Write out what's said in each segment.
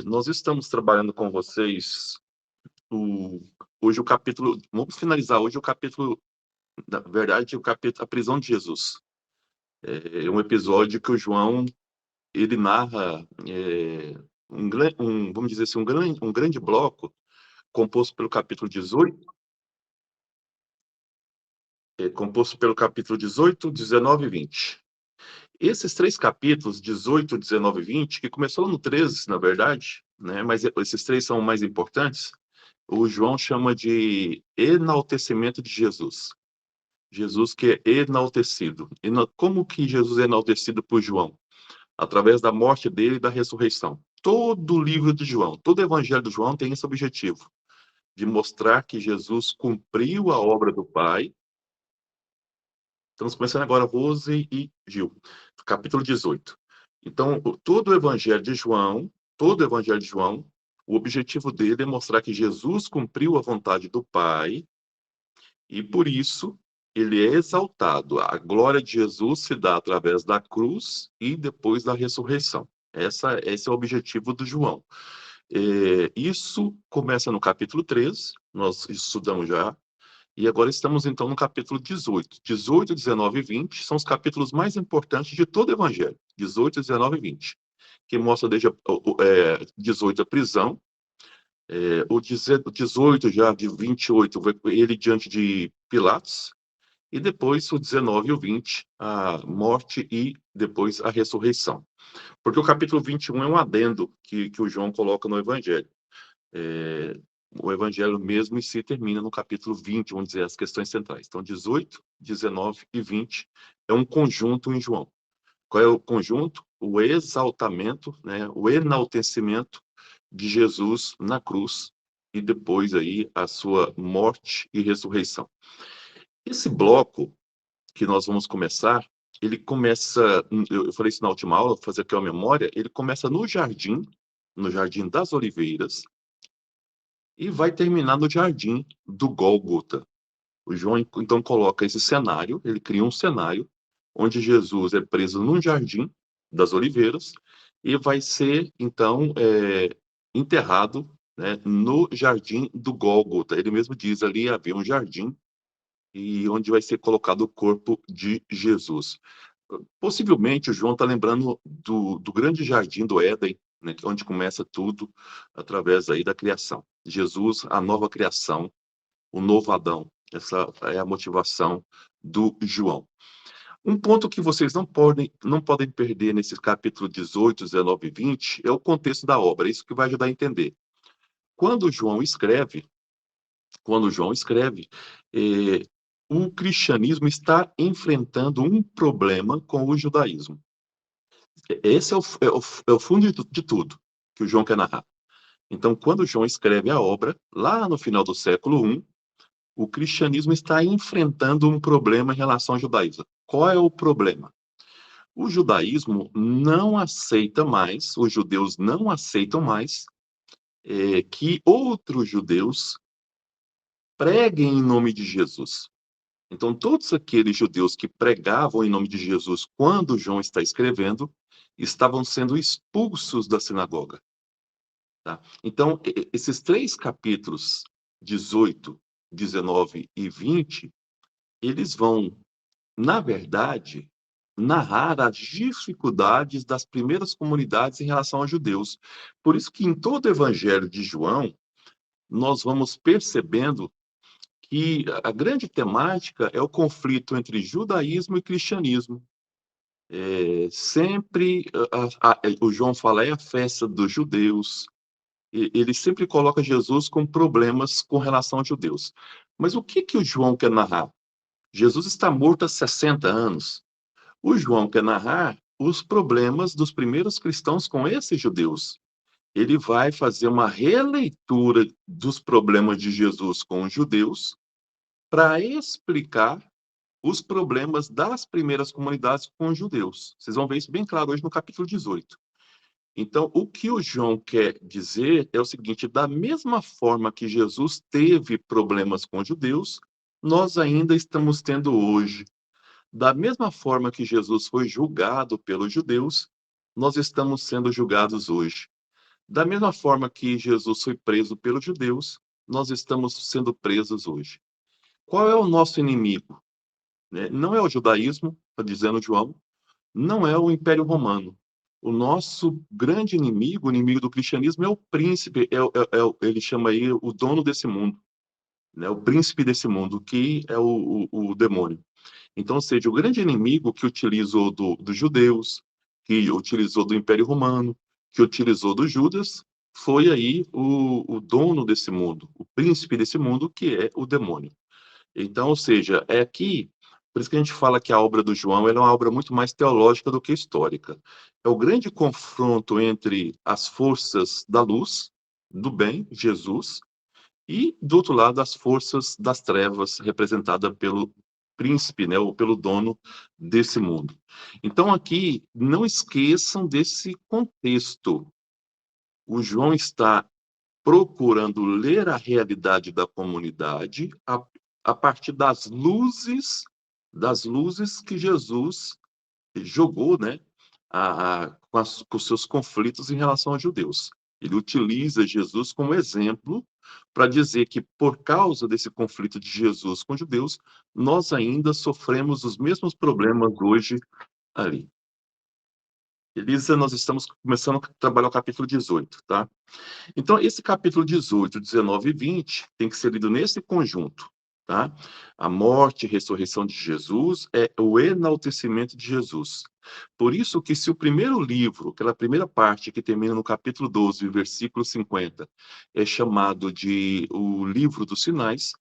Nós estamos trabalhando com vocês hoje o capítulo. Vamos finalizar hoje o capítulo, na verdade, o capítulo A Prisão de Jesus. É um episódio que o João ele narra vamos dizer assim, um grande bloco composto pelo capítulo 18, composto pelo capítulo 18, 19 e 20. Esses três capítulos, 18, 19 e 20, que começou no 13, na verdade, né, mas esses três são mais importantes, o João chama de enaltecimento de Jesus. Jesus que é enaltecido. Como que Jesus é enaltecido por João? Através da morte dele e da ressurreição. Todo o livro de João, todo o evangelho de João tem esse objetivo, de mostrar que Jesus cumpriu a obra do Pai. Estamos começando agora Rose e Gil, capítulo 18. Então, todo o evangelho de João, o objetivo dele é mostrar que Jesus cumpriu a vontade do Pai e, por isso, ele é exaltado. A glória de Jesus se dá através da cruz e depois da ressurreição. Esse é o objetivo do João. Isso começa no capítulo 13, nós estudamos já, e agora estamos então no capítulo 18. 18, 19 e 20 são os capítulos mais importantes de todo o Evangelho. 18, 19 e 20. Que mostra desde 18 a prisão, o 18 já de 28, ele diante de Pilatos, e depois o 19 e o 20, a morte e depois a ressurreição. Porque o capítulo 21 é um adendo que o João coloca no Evangelho. O Evangelho mesmo em si termina no capítulo 20, vamos dizer, as questões centrais. Então, 18, 19 e 20 é um conjunto em João. Qual é o conjunto? O exaltamento, né, o enaltecimento de Jesus na cruz e depois aí a sua morte e ressurreição. Esse bloco que nós vamos começar, ele começa, eu falei isso na última aula, vou fazer aqui a memória, ele começa no Jardim das Oliveiras, e vai terminar no Jardim do Gólgota. O João, então, coloca esse cenário, ele cria um cenário onde Jesus é preso num Jardim das Oliveiras e vai ser, então, enterrado, né, no Jardim do Gólgota. Ele mesmo diz, ali havia um jardim e onde vai ser colocado o corpo de Jesus. Possivelmente o João está lembrando do grande jardim do Éden, né, onde começa tudo através aí da criação. Jesus, a nova criação, o novo Adão. Essa é a motivação do João. Um ponto que vocês não podem perder nesses capítulos 18, 19 e 20 é o contexto da obra. Isso que vai ajudar a entender. Quando João escreve, eh, o cristianismo está enfrentando um problema com o judaísmo. Esse é o fundo de tudo que o João quer narrar. Então, quando João escreve a obra, lá no final do século I, o cristianismo está enfrentando um problema em relação ao judaísmo. Qual é o problema? O judaísmo não aceita mais, os judeus não aceitam mais que outros judeus preguem em nome de Jesus. Então, todos aqueles judeus que pregavam em nome de Jesus quando João está escrevendo, estavam sendo expulsos da sinagoga. Tá? Então, esses três capítulos, 18, 19 e 20, eles vão, na verdade, narrar as dificuldades das primeiras comunidades em relação aos judeus. Por isso que em todo o evangelho de João, nós vamos percebendo que a grande temática é o conflito entre judaísmo e cristianismo. Sempre, o João fala, é a festa dos judeus. Ele sempre coloca Jesus com problemas com relação aos judeus. Mas o que o João quer narrar? Jesus está morto há 60 anos. O João quer narrar os problemas dos primeiros cristãos com esses judeus. Ele vai fazer uma releitura dos problemas de Jesus com os judeus para explicar os problemas das primeiras comunidades com os judeus. Vocês vão ver isso bem claro hoje no capítulo 18. Então, o que o João quer dizer é o seguinte: da mesma forma que Jesus teve problemas com os judeus, nós ainda estamos tendo hoje. Da mesma forma que Jesus foi julgado pelos judeus, nós estamos sendo julgados hoje. Da mesma forma que Jesus foi preso pelos judeus, nós estamos sendo presos hoje. Qual é o nosso inimigo? Não é o judaísmo, está dizendo João, não é o Império Romano. O nosso grande inimigo, o inimigo do cristianismo, é o príncipe, ele chama aí o dono desse mundo, né? O príncipe desse mundo, que é o demônio. Então, ou seja, o grande inimigo que utilizou dos judeus, que utilizou do Império Romano, que utilizou dos Judas, foi aí o dono desse mundo, o príncipe desse mundo, que é o demônio. Então, ou seja, é aqui, por isso que a gente fala que a obra do João é uma obra muito mais teológica do que histórica. É o grande confronto entre as forças da luz, do bem, Jesus, e, do outro lado, as forças das trevas, representada pelo príncipe, né, ou pelo dono desse mundo. Então, aqui, não esqueçam desse contexto. O João está procurando ler a realidade da comunidade a partir das luzes que Jesus jogou, né, com os seus conflitos em relação aos judeus. Ele utiliza Jesus como exemplo para dizer que, por causa desse conflito de Jesus com os judeus, nós ainda sofremos os mesmos problemas hoje ali. Elisa, nós estamos começando a trabalhar o capítulo 18, tá? Então, esse capítulo 18, 19 e 20 tem que ser lido nesse conjunto, tá? A morte e ressurreição de Jesus é o enaltecimento de Jesus. Por isso que se o primeiro livro, aquela primeira parte que termina no capítulo 12, versículo 50, é chamado de o livro dos sinais,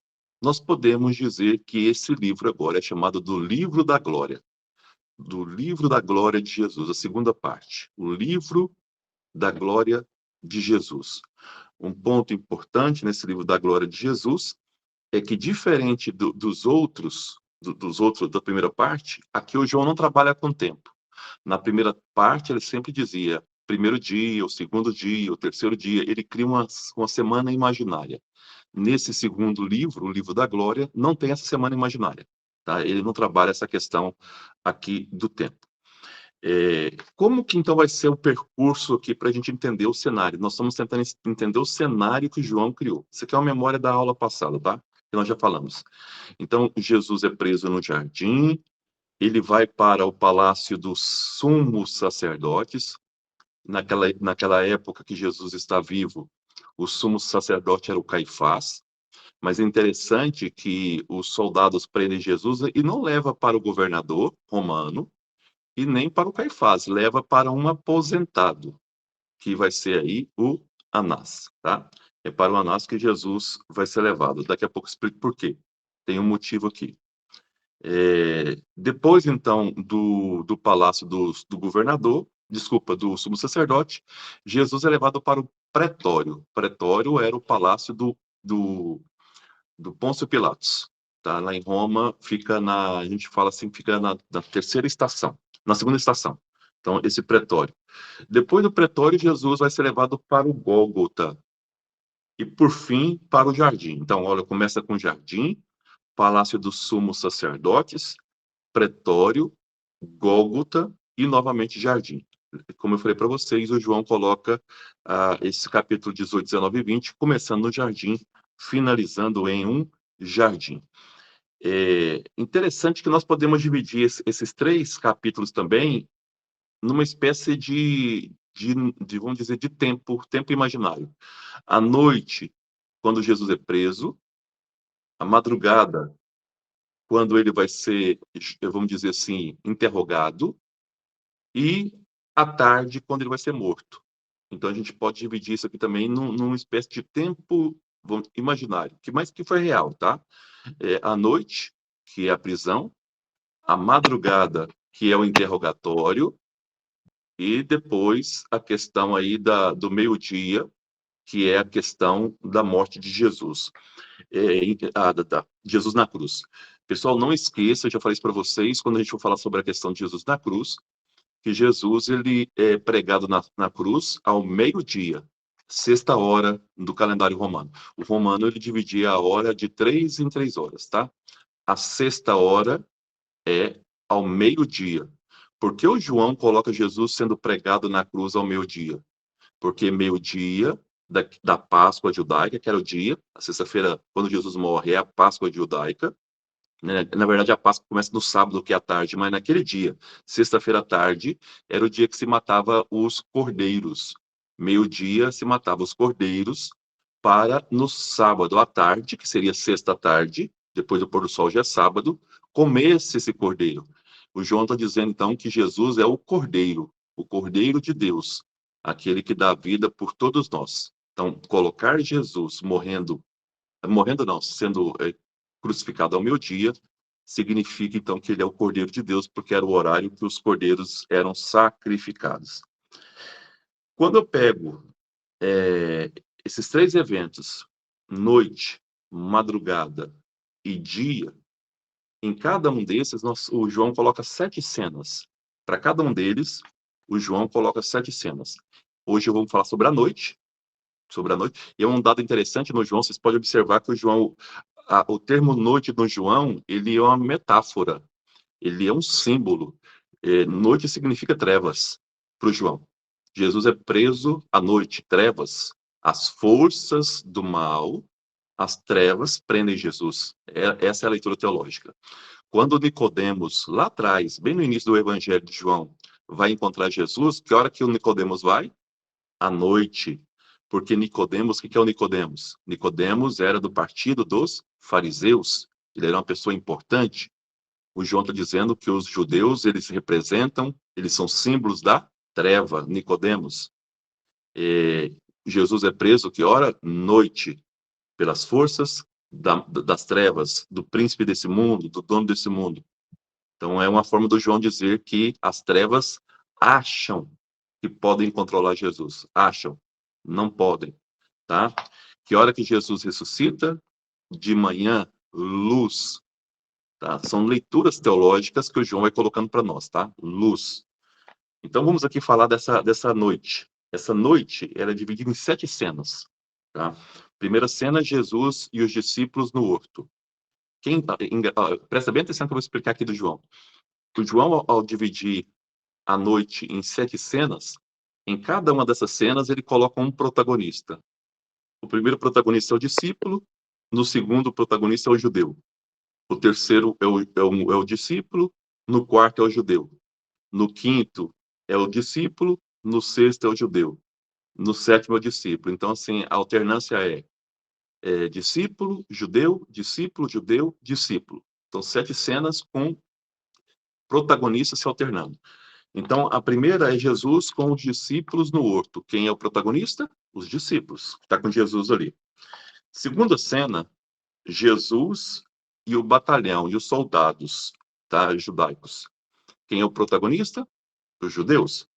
nós podemos dizer que esse livro agora é chamado do livro da glória. Do livro da glória de Jesus, a segunda parte. O livro da glória de Jesus. Um ponto importante nesse livro da glória de Jesus é que, diferente dos outros da primeira parte, aqui o João não trabalha com tempo. Na primeira parte, ele sempre dizia primeiro dia, o segundo dia, o terceiro dia, ele cria uma semana imaginária. Nesse segundo livro, o livro da glória, não tem essa semana imaginária. Tá? Ele não trabalha essa questão aqui do tempo. Como que então vai ser o percurso aqui para a gente entender o cenário? Nós estamos tentando entender o cenário que João criou. Isso aqui é uma memória da aula passada, tá? Que nós já falamos. Então, Jesus é preso no jardim, ele vai para o palácio dos sumos sacerdotes. Naquela época que Jesus está vivo, o sumo sacerdote era o Caifás. Mas é interessante que os soldados prendem Jesus e não leva para o governador romano, e nem para o Caifás, leva para um aposentado, que vai ser aí o Anás, tá? É para o Anás que Jesus vai ser levado. Daqui a pouco eu explico por quê. Tem um motivo aqui. Depois, então, do palácio do governador, desculpa, do sumo sacerdote, Jesus é levado para o pretório. O pretório era o palácio do Pôncio Pilatos. Tá? Lá em Roma, a gente fala assim, fica na terceira estação, na segunda estação. Então, esse pretório. Depois do pretório, Jesus vai ser levado para o Gólgota. E, por fim, para o jardim. Então, olha, começa com o jardim, palácio dos sumos sacerdotes, pretório, Gólgota e, novamente, jardim. Como eu falei para vocês, o João coloca esse capítulo 18, 19 e 20, começando no jardim, finalizando em um jardim. É interessante que nós podemos dividir esses três capítulos também numa espécie vamos dizer, de tempo imaginário. A noite, quando Jesus é preso, a madrugada, quando ele vai ser, vamos dizer assim, interrogado, e à tarde, quando ele vai ser morto. Então, a gente pode dividir isso aqui também numa espécie de tempo imaginário, que foi real, tá? A noite, que é a prisão, a madrugada, que é o interrogatório, e depois a questão aí do meio-dia, que é a questão da morte de Jesus, Jesus na cruz. Pessoal, não esqueça, eu já falei isso para vocês, quando a gente for falar sobre a questão de Jesus na cruz, que Jesus ele é pregado na cruz ao meio-dia, sexta hora do calendário romano. O romano ele dividia a hora de 3 em 3 horas, tá? A sexta hora é ao meio-dia. Por que o João coloca Jesus sendo pregado na cruz ao meio-dia? porque meio-dia da Páscoa judaica, que era o dia, a sexta-feira, quando Jesus morre, é a Páscoa judaica, né? Na verdade, a Páscoa começa no sábado, que é à tarde, mas naquele dia, sexta-feira à tarde, era o dia que se matava os cordeiros. Meio-dia se matava os cordeiros para no sábado à tarde, que seria sexta à tarde, depois do pôr do sol já é sábado, comer-se esse cordeiro. O João está dizendo então que Jesus é o cordeiro de Deus, aquele que dá vida por todos nós. Então, colocar Jesus morrendo não, sendo crucificado ao meio-dia, significa então que ele é o Cordeiro de Deus, porque era o horário que os cordeiros eram sacrificados. Quando eu pego esses três eventos, noite, madrugada e dia, em cada um desses, o João coloca 7 cenas. Para cada um deles, o João coloca 7 cenas. Hoje eu vou falar sobre a noite. E é um dado interessante no João, vocês podem observar que o termo noite no João, ele é uma metáfora, ele é um símbolo. Noite significa trevas para o João. Jesus é preso à noite, trevas. As forças do mal, as trevas prendem Jesus. Essa é a leitura teológica. Quando Nicodemos, lá atrás, bem no início do Evangelho de João, vai encontrar Jesus, que hora que o Nicodemos vai? À noite. Porque Nicodemos, o que é o Nicodemos? Nicodemos era do partido dos fariseus. Ele era uma pessoa importante. O João está dizendo que os judeus, eles representam, eles são símbolos da treva, Nicodemos. Jesus é preso, que hora? Noite, pelas forças das trevas, do príncipe desse mundo, do dono desse mundo. Então, é uma forma do João dizer que as trevas acham que podem controlar Jesus. Acham, não podem, tá? Que hora que Jesus ressuscita? De manhã, luz. Tá? São leituras teológicas que o João vai colocando para nós, tá? Luz. Então vamos aqui falar dessa noite. Essa noite ela é dividida em 7 cenas. Tá? Primeira cena, Jesus e os discípulos no horto. Presta bem atenção que eu vou explicar aqui do João. O João, ao dividir a noite em 7 cenas, em cada uma dessas cenas ele coloca um protagonista. O primeiro protagonista é o discípulo, no segundo o protagonista é o judeu. O terceiro é o discípulo, no quarto é o judeu. No quinto é o discípulo, no sexto é o judeu. No sétimo é o discípulo. Então, assim, a alternância é discípulo, judeu, discípulo, judeu, discípulo. Então, 7 cenas com protagonistas se alternando. Então, a primeira é Jesus com os discípulos no horto. Quem é o protagonista? Os discípulos, que está com Jesus ali. Segunda cena, Jesus e o batalhão, e os soldados, tá, judaicos. Quem é o protagonista? Os judeus.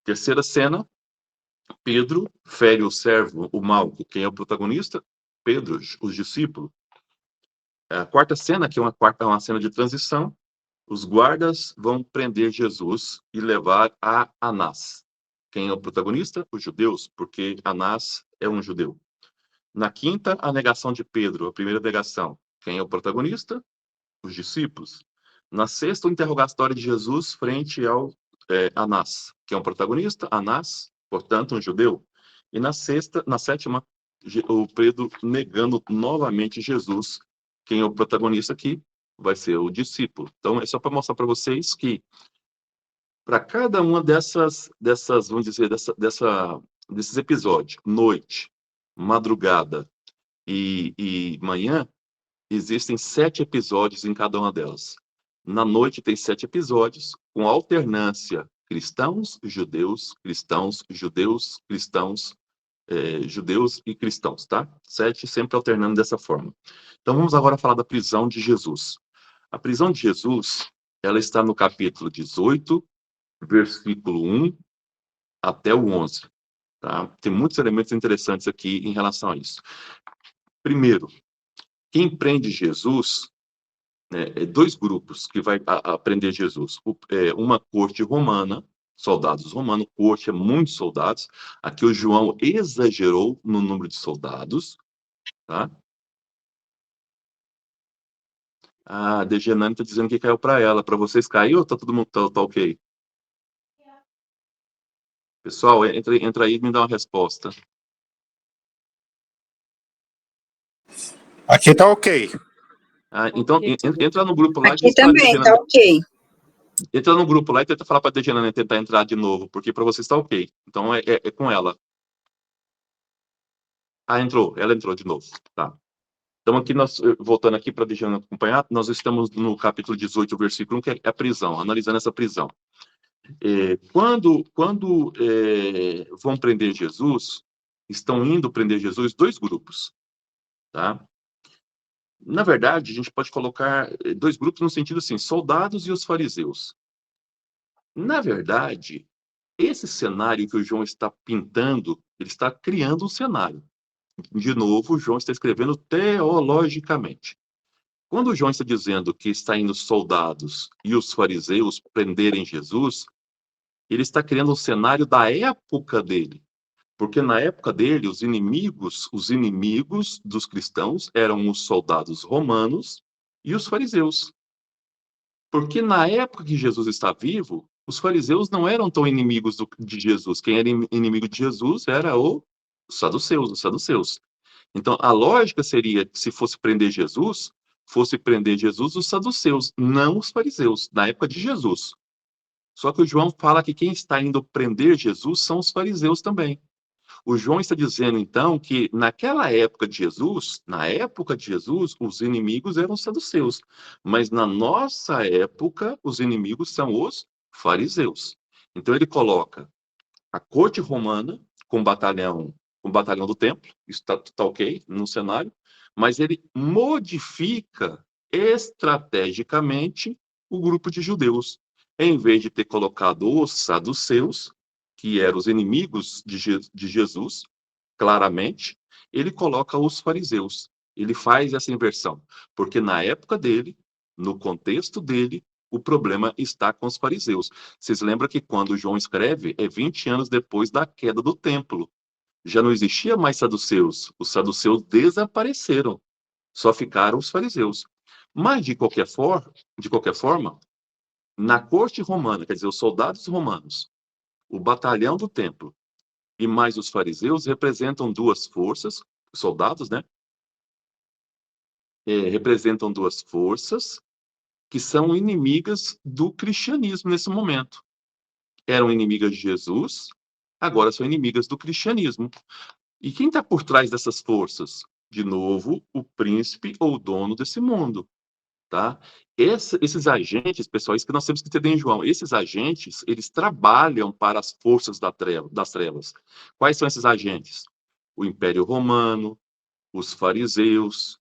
Terceira cena, Pedro fere o servo, o Malco. Quem é o protagonista? Pedro, os discípulos. A quarta cena, que é uma cena de transição, os guardas vão prender Jesus e levar a Anás. Quem é o protagonista? Os judeus, porque Anás é um judeu. Na quinta, a negação de Pedro, a primeira negação. Quem é o protagonista? Os discípulos. Na sexta, o interrogatório de Jesus frente ao Anás, que é um protagonista, Anás, portanto, um judeu. E na sétima, o Pedro negando novamente Jesus. Quem é o protagonista aqui? Vai ser o discípulo. Então, é só para mostrar para vocês que, para cada uma vamos dizer, desses episódios, noite, madrugada e manhã, existem 7 episódios em cada uma delas. Na noite tem 7 episódios, com alternância cristãos, judeus, cristãos, judeus, cristãos, judeus e cristãos, tá? 7 sempre alternando dessa forma. Então vamos agora falar da prisão de Jesus. A prisão de Jesus, ela está no capítulo 18, versículo 1 até o 11. Tá? Tem muitos elementos interessantes aqui em relação a isso. Primeiro, quem prende Jesus, né, 2 grupos que vai prender Jesus. Uma corte romana, soldados romanos, corte é muitos soldados. Aqui o João exagerou no número de soldados. Tá? A Degenani está dizendo que caiu para ela. Para vocês caiu ou tá todo mundo tá ok? Pessoal, entra aí e me dá uma resposta. Aqui tá ok. Então, entra no grupo lá e Aqui diz para a também, tá Dejanane. ok. Entra no grupo lá e tenta falar para a Dejanane tentar entrar de novo, porque para você está ok. Então, é com ela. Entrou. Ela entrou de novo. Tá. Então, aqui, voltando aqui para a Dejanane acompanhar, nós estamos no capítulo 18, versículo 1, que é a prisão, analisando essa prisão. Quando vão prender Jesus, estão indo prender Jesus dois grupos, tá? Na verdade, a gente pode colocar dois grupos no sentido assim, soldados e os fariseus. Na verdade, esse cenário que o João está pintando, ele está criando um cenário. De novo, o João está escrevendo teologicamente. Quando o João está dizendo que está indo soldados e os fariseus prenderem Jesus, ele está criando um cenário da época dele. Porque na época dele, os inimigos dos cristãos eram os soldados romanos e os fariseus. Porque na época que Jesus está vivo, os fariseus não eram tão inimigos de Jesus. Quem era inimigo de Jesus era os saduceus. Então, a lógica seria que se fosse prender Jesus os saduceus, não os fariseus, na época de Jesus. Só que o João fala que quem está indo prender Jesus são os fariseus também. O João está dizendo, então, que na época de Jesus, os inimigos eram os saduceus, mas na nossa época, os inimigos são os fariseus. Então ele coloca a corte romana com o batalhão do templo, isso está ok no cenário, mas ele modifica estrategicamente o grupo de judeus. Em vez de ter colocado os saduceus, que eram os inimigos de Jesus, claramente, ele coloca os fariseus. Ele faz essa inversão, porque na época dele, no contexto dele, o problema está com os fariseus. Vocês lembram que quando João escreve, é 20 anos depois da queda do templo. Já não existia mais saduceus. Os saduceus desapareceram. Só ficaram os fariseus. Mas, de qualquer forma, na corte romana, quer dizer, os soldados romanos, o batalhão do templo e mais os fariseus representam duas forças, soldados, né? Representam duas forças que são inimigas do cristianismo nesse momento. Eram inimigas de Jesus, agora são inimigas do cristianismo. E quem está por trás dessas forças? De novo, o príncipe ou o dono desse mundo, tá? Esses agentes, pessoal, isso que nós temos que entender em João, esses agentes, eles trabalham para as forças das trevas. Quais são esses agentes? O Império Romano, os fariseus,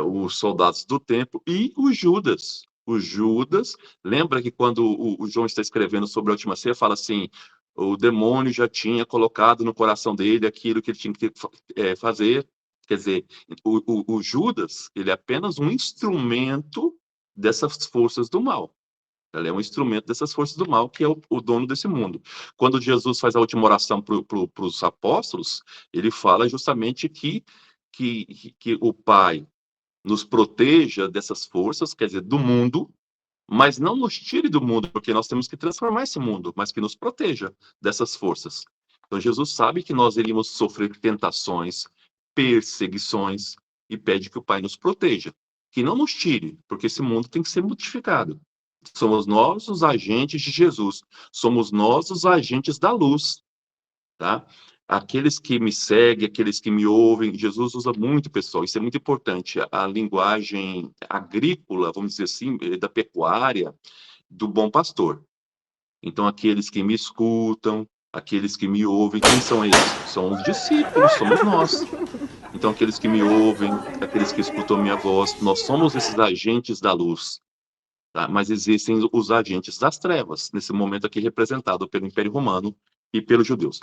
os soldados do templo e o Judas. O Judas, lembra que quando o João está escrevendo sobre a última ceia, fala assim, o demônio já tinha colocado no coração dele aquilo que ele tinha que fazer. Quer dizer, o Judas, ele é apenas um instrumento dessas forças do mal. Ele é um instrumento dessas forças do mal, que é o dono desse mundo. Quando Jesus faz a última oração para os apóstolos, ele fala justamente que o Pai nos proteja dessas forças, quer dizer, do mundo, mas não nos tire do mundo, porque nós temos que transformar esse mundo, mas que nos proteja dessas forças. Então, Jesus sabe que nós iríamos sofrer tentações, perseguições, e pede que o Pai nos proteja, que não nos tire, porque esse mundo tem que ser modificado. Somos nós os agentes de Jesus, somos nós os agentes da luz, tá? Aqueles que me seguem, aqueles que me ouvem, Jesus usa muito, pessoal, isso é muito importante, a linguagem agrícola, vamos dizer assim, da pecuária, do bom pastor. Então, aqueles que me escutam, aqueles que me ouvem, quem são esses? São os discípulos, somos nós. Então, aqueles que me ouvem, aqueles que escutam minha voz, nós somos esses agentes da luz, tá? Mas existem os agentes das trevas, nesse momento aqui representado pelo Império Romano e pelos judeus.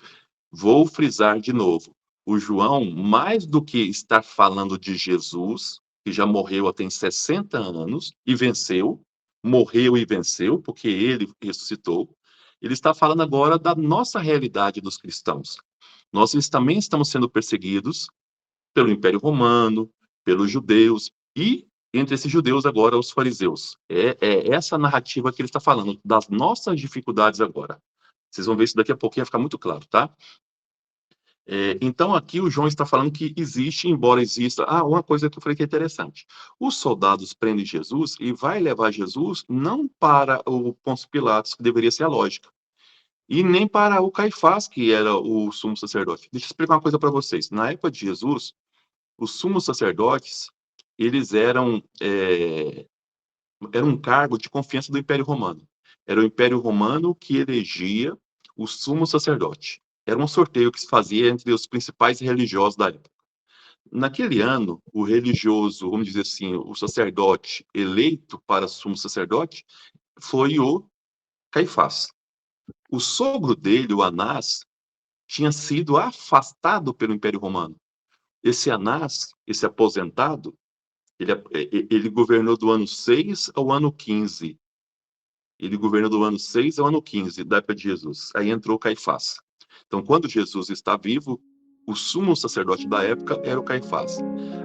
Vou frisar de novo. O João, mais do que estar falando de Jesus, que já morreu tem 60 anos e venceu, morreu e venceu, porque ele ressuscitou, ele está falando agora da nossa realidade dos cristãos. Nós também estamos sendo perseguidos pelo Império Romano, pelos judeus e, entre esses judeus, agora, os fariseus. É essa narrativa que ele está falando, das nossas dificuldades agora. Vocês vão ver isso daqui a pouquinho, vai ficar muito claro, tá? Então, aqui o João está falando que existe, embora exista... uma coisa que eu falei que é interessante. Os soldados prendem Jesus e vai levar Jesus não para o Pôncio Pilatos, que deveria ser a lógica, e nem para o Caifás, que era o sumo sacerdote. Deixa eu explicar uma coisa para vocês. Na época de Jesus, os sumos sacerdotes, eles era um cargo de confiança do Império Romano. Era o Império Romano que elegia o sumo sacerdote. Era um sorteio que se fazia entre os principais religiosos da época. Naquele ano, o religioso, vamos dizer assim, o sacerdote eleito para sumo sacerdote foi o Caifás. O sogro dele, o Anás, tinha sido afastado pelo Império Romano. Esse Anás, esse aposentado, ele governou do ano 6 ao ano 15. Ele governou do ano 6 ao ano 15 da época de Jesus. Aí entrou Caifás. Então, quando Jesus está vivo, o sumo sacerdote da época era o Caifás.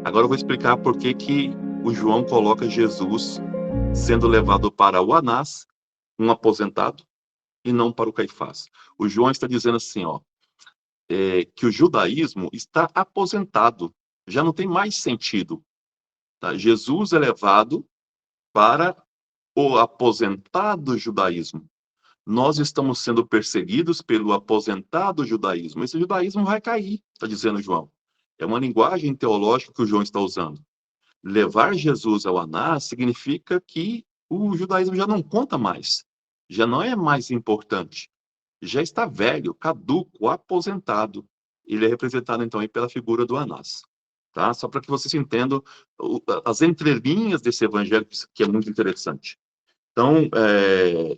Agora eu vou explicar por que o João coloca Jesus sendo levado para o Anás, um aposentado, e não para o Caifás. O João está dizendo assim, ó, que o judaísmo está aposentado, já não tem mais sentido. Tá? Jesus é levado para o aposentado judaísmo. Nós estamos sendo perseguidos pelo aposentado judaísmo. Esse judaísmo vai cair, está dizendo João. É uma linguagem teológica que o João está usando. Levar Jesus ao Anás significa que o judaísmo já não conta mais, já não é mais importante, já está velho, caduco, aposentado. Ele é representado então aí pela figura do Anás, tá? Só para que vocês entendam as entrelinhas desse evangelho, que é muito interessante. Então,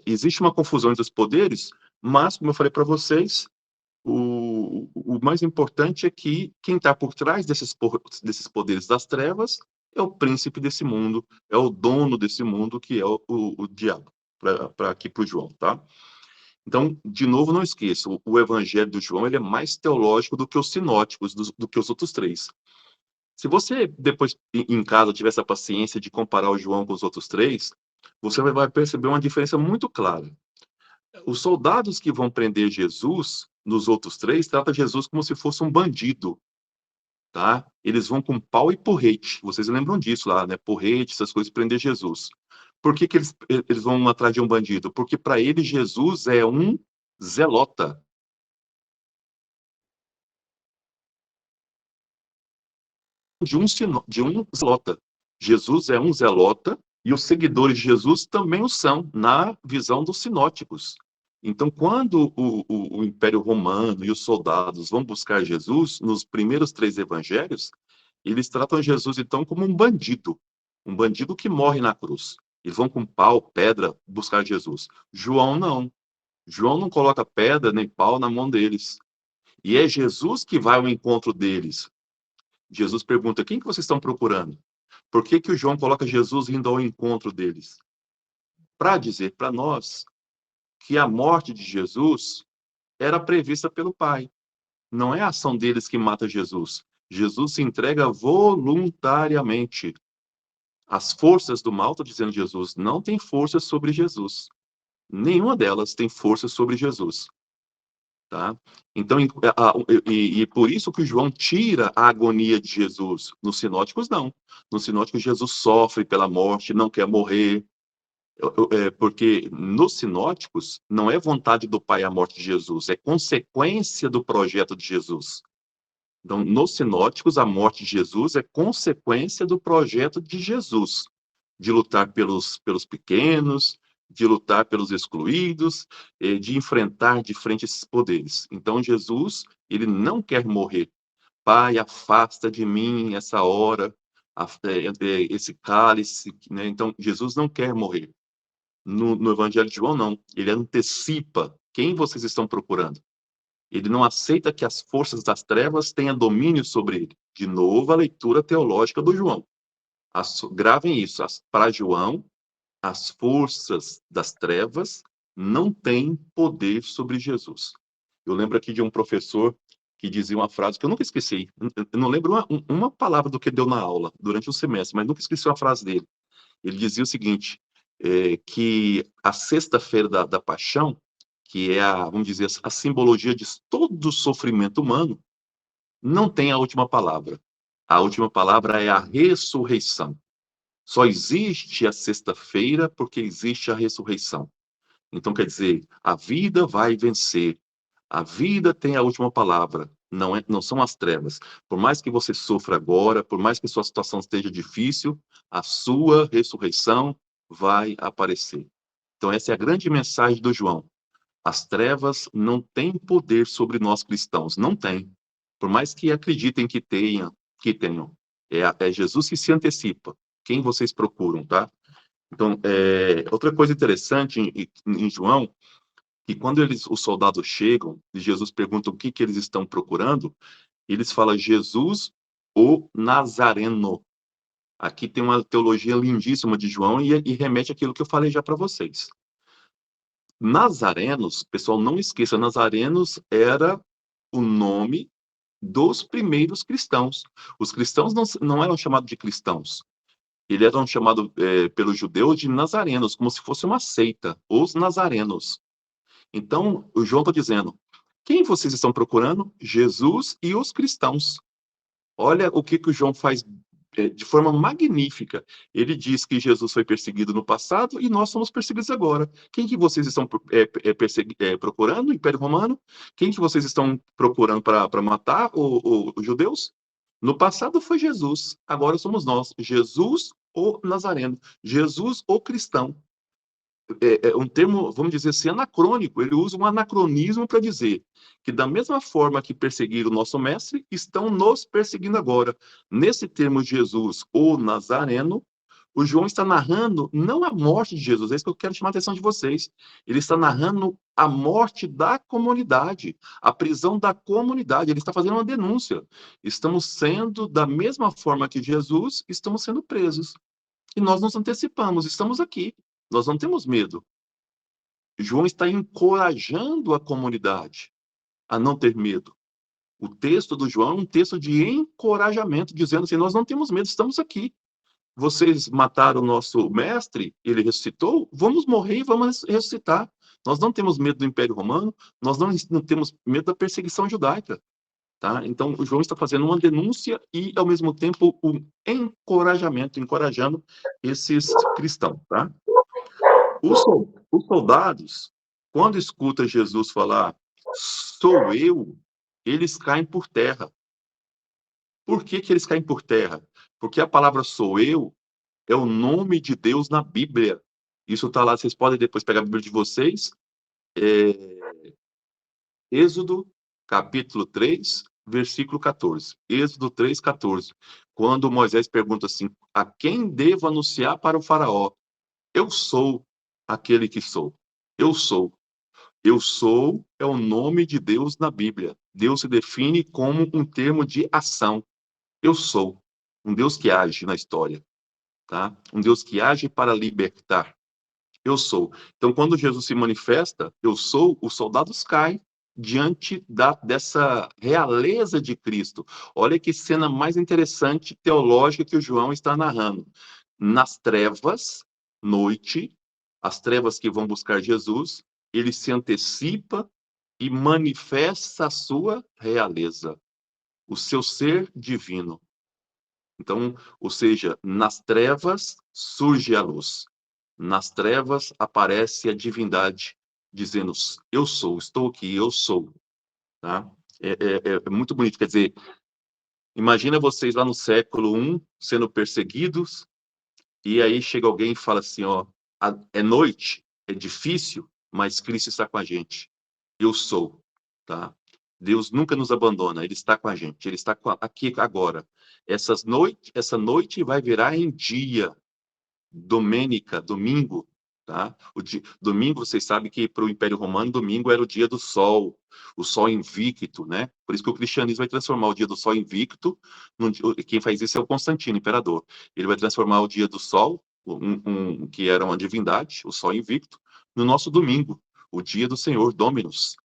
existe uma confusão entre os poderes, mas, como eu falei para vocês, o mais importante é que quem está por trás desses poderes das trevas é o príncipe desse mundo, é o dono desse mundo, que é o diabo, para aqui para o João, tá? Então, de novo, não esqueça, o evangelho do João ele é mais teológico do que os sinóticos, do que os outros três. Se você, depois, em casa, tiver essa paciência de comparar o João com os outros três, você vai perceber uma diferença muito clara. Os soldados que vão prender Jesus, nos outros três, tratam Jesus como se fosse um bandido, tá? Eles vão com pau e porrete. Vocês lembram disso lá, né? Porrete, essas coisas, prender Jesus. Por que eles vão atrás de um bandido? Porque para eles Jesus é um zelota. De um zelota. Jesus é um zelota e os seguidores de Jesus também o são, na visão dos sinóticos. Então, quando o Império Romano e os soldados vão buscar Jesus, nos primeiros três evangelhos, eles tratam Jesus, então, como um bandido que morre na cruz. Eles vão com pau, pedra, buscar Jesus. João não. João não coloca pedra nem pau na mão deles. E é Jesus que vai ao encontro deles. Jesus pergunta, quem que vocês estão procurando? Por que o João coloca Jesus indo ao encontro deles? Para dizer para nós que a morte de Jesus era prevista pelo Pai. Não é a ação deles que mata Jesus. Jesus se entrega voluntariamente. As forças do mal, está dizendo Jesus, não têm força sobre Jesus. Nenhuma delas tem força sobre Jesus. Tá? Então, por isso que o João tira a agonia de Jesus. Nos sinóticos, não. Nos sinóticos, Jesus sofre pela morte, não quer morrer. Porque nos sinóticos, não é vontade do Pai a morte de Jesus, é consequência do projeto de Jesus. Então, nos sinóticos, a morte de Jesus é consequência do projeto de Jesus, de lutar pelos pequenos, de lutar pelos excluídos, de enfrentar de frente esses poderes. Então, Jesus, ele não quer morrer. Pai, afasta de mim essa hora, esse cálice, né? Então, Jesus não quer morrer. No Evangelho de João, não. Ele antecipa quem vocês estão procurando. Ele não aceita que as forças das trevas tenham domínio sobre ele. De novo, a leitura teológica do João. Gravem isso. Para João, as forças das trevas não têm poder sobre Jesus. Eu lembro aqui de um professor que dizia uma frase que eu nunca esqueci. Eu não lembro uma palavra do que ele deu na aula durante o semestre, mas nunca esqueci a frase dele. Ele dizia o seguinte, que a sexta-feira da paixão, que é vamos dizer, a simbologia de todo o sofrimento humano, não tem a última palavra. A última palavra é a ressurreição. Só existe a sexta-feira porque existe a ressurreição. Então, quer dizer, a vida vai vencer. A vida tem a última palavra, não são as trevas. Por mais que você sofra agora, por mais que sua situação esteja difícil, a sua ressurreição vai aparecer. Então, essa é a grande mensagem do João. As trevas não têm poder sobre nós cristãos, não tem. Por mais que acreditem que tenham. É Jesus que se antecipa. Quem vocês procuram, tá? Então, outra coisa interessante em João, que quando os soldados chegam e Jesus pergunta o que eles estão procurando, eles falam Jesus, o Nazareno. Aqui tem uma teologia lindíssima de João e remete àquilo que eu falei já para vocês. Nazarenos, pessoal, não esqueça, Nazarenos era o nome dos primeiros cristãos. Os cristãos não eram chamados de cristãos. Eles eram chamados pelos judeus de nazarenos, como se fosse uma seita, os nazarenos. Então, o João está dizendo, quem vocês estão procurando? Jesus e os cristãos. Olha o que o João faz de forma magnífica. Ele diz que Jesus foi perseguido no passado e nós somos perseguidos agora. Quem que vocês estão procurando? O Império Romano? Quem que vocês estão procurando para matar os judeus? No passado foi Jesus, agora somos nós. Jesus, o Nazareno. Jesus, o cristão. É um termo, vamos dizer assim, anacrônico. Ele usa um anacronismo para dizer que, da mesma forma que perseguiram o nosso mestre, estão nos perseguindo agora. Nesse termo, Jesus, o Nazareno, o João está narrando não a morte de Jesus, é isso que eu quero chamar a atenção de vocês. Ele está narrando a morte da comunidade, a prisão da comunidade. Ele está fazendo uma denúncia. Estamos sendo, da mesma forma que Jesus, estamos sendo presos. E nós nos antecipamos, estamos aqui. Nós não temos medo. João está encorajando a comunidade a não ter medo. O texto do João é um texto de encorajamento, dizendo assim: nós não temos medo, estamos aqui. Vocês mataram o nosso mestre, ele ressuscitou, vamos morrer e vamos ressuscitar. Nós não temos medo do Império Romano, nós não temos medo da perseguição judaica. Tá? Então, o João está fazendo uma denúncia e, ao mesmo tempo, um encorajamento, encorajando esses cristãos. Tá? Os soldados, quando escutam Jesus falar, sou eu, eles caem por terra. Por que eles caem por terra? Porque a palavra sou eu é o nome de Deus na Bíblia. Isso está lá, vocês podem depois pegar a Bíblia de vocês. Êxodo, capítulo 3, versículo 14. Êxodo 3, 14. Quando Moisés pergunta assim, a quem devo anunciar para o faraó? Eu sou aquele que sou. Eu sou. Eu sou é o nome de Deus na Bíblia. Deus se define como um termo de ação. Eu sou. Um Deus que age na história. Tá? Um Deus que age para libertar. Eu sou. Então, quando Jesus se manifesta, eu sou, os soldados caem diante dessa realeza de Cristo. Olha que cena mais interessante teológica que o João está narrando. Nas trevas, noite, as trevas que vão buscar Jesus, ele se antecipa e manifesta a sua realeza, o seu ser divino. Então, ou seja, nas trevas surge a luz. Nas trevas aparece a divindade, dizendo: eu sou, estou aqui, eu sou. Tá? É muito bonito. Quer dizer, imagina vocês lá no século I sendo perseguidos, e aí chega alguém e fala assim: ó, é noite, é difícil, mas Cristo está com a gente. Eu sou. Tá? Deus nunca nos abandona, Ele está com a gente, Ele está aqui agora. Essa noite vai virar em dia. Domênica, domingo, tá? Domingo, vocês sabem que para o Império Romano, domingo era o dia do sol, o sol invicto, né? Por isso que o cristianismo vai transformar o dia do sol invicto, quem faz isso é o Constantino, imperador. Ele vai transformar o dia do sol, que era uma divindade, o sol invicto, no nosso domingo, o dia do Senhor, Dominus,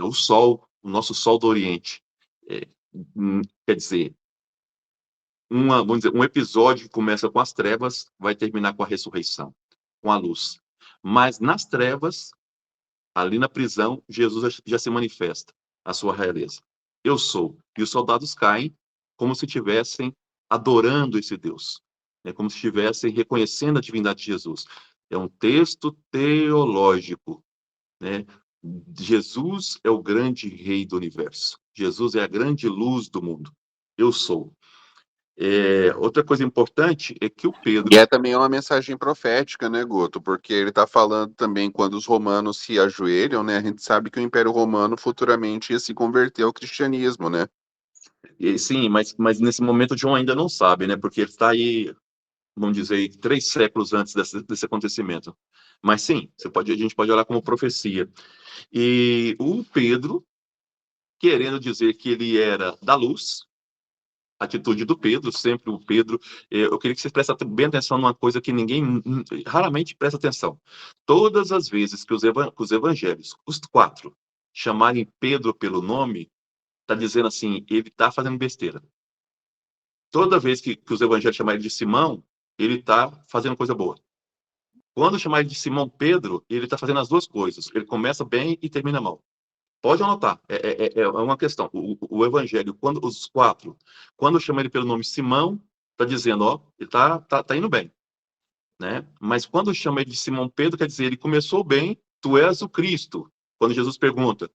o sol, o nosso sol do Oriente. É, quer dizer, vamos dizer, um episódio que começa com as trevas vai terminar com a ressurreição, com a luz. Mas nas trevas, Ali na prisão, Jesus já se manifesta a sua realeza. Eu sou. E os soldados caem como se estivessem adorando esse Deus, né? Como se estivessem reconhecendo a divindade de Jesus. É um texto teológico, né? Jesus é o grande rei do universo. Jesus é a grande luz do mundo. Eu sou. Outra coisa importante é que o E Pedro... é também uma mensagem profética, né, Guto? Porque ele está falando também quando os romanos se ajoelham, né? A gente sabe que o Império Romano futuramente ia se converter ao cristianismo, né? Sim, mas nesse momento João ainda não sabe, né? Porque ele está aí, vamos dizer, 3 séculos antes desse acontecimento. Mas sim, a gente pode olhar como profecia. E o Pedro, querendo dizer que ele era da luz, atitude do Pedro, sempre o Pedro. Eu queria que você prestasse bem atenção numa coisa que ninguém raramente presta atenção. Todas as vezes que os evangelhos, os 4, chamarem Pedro pelo nome, está dizendo assim, ele está fazendo besteira. Toda vez que os evangelhos chamarem de Simão, ele está fazendo coisa boa. Quando chamar ele de Simão Pedro, ele está fazendo as duas coisas. Ele começa bem e termina mal. Pode anotar, é uma questão. O evangelho, quando os 4, quando chama ele pelo nome Simão, está dizendo, ó, ele tá indo bem, né? Mas quando chama ele de Simão Pedro, quer dizer, ele começou bem, tu és o Cristo. Quando Jesus pergunta,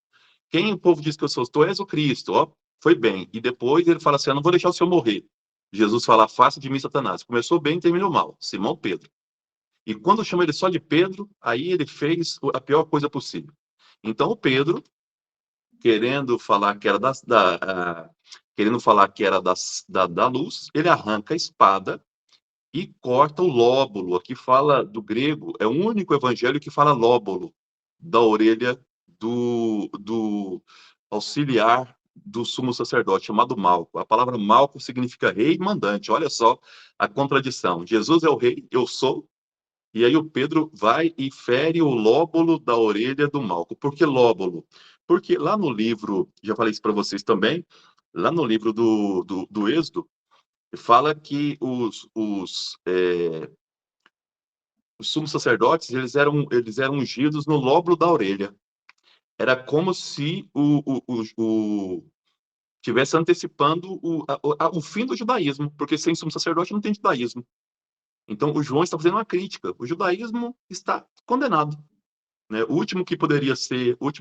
quem o povo diz que eu sou? Tu és o Cristo, ó, foi bem. E depois ele fala assim, eu não vou deixar o senhor morrer. Jesus fala, afasta de mim, Satanás. Começou bem e terminou mal, Simão Pedro. E quando chama ele só de Pedro, aí ele fez a pior coisa possível. Então o Pedro, querendo falar que era da luz, ele arranca a espada e corta o lóbulo. Aqui fala do grego, é o único evangelho que fala lóbulo, da orelha do auxiliar do sumo sacerdote, chamado Malco. A palavra Malco significa rei e mandante. Olha só a contradição. Jesus é o rei, eu sou, e aí o Pedro vai e fere o lóbulo da orelha do Malco. Por que lóbulo? Porque lá no livro, já falei isso para vocês também, lá no livro do Êxodo, fala que os sumos sacerdotes, eles eram ungidos no lóbulo da orelha. Era como se tivesse antecipando o fim do judaísmo, porque sem sumo sacerdote não tem judaísmo. Então, o João está fazendo uma crítica. O judaísmo está condenado, né? O último que poderia ser, vou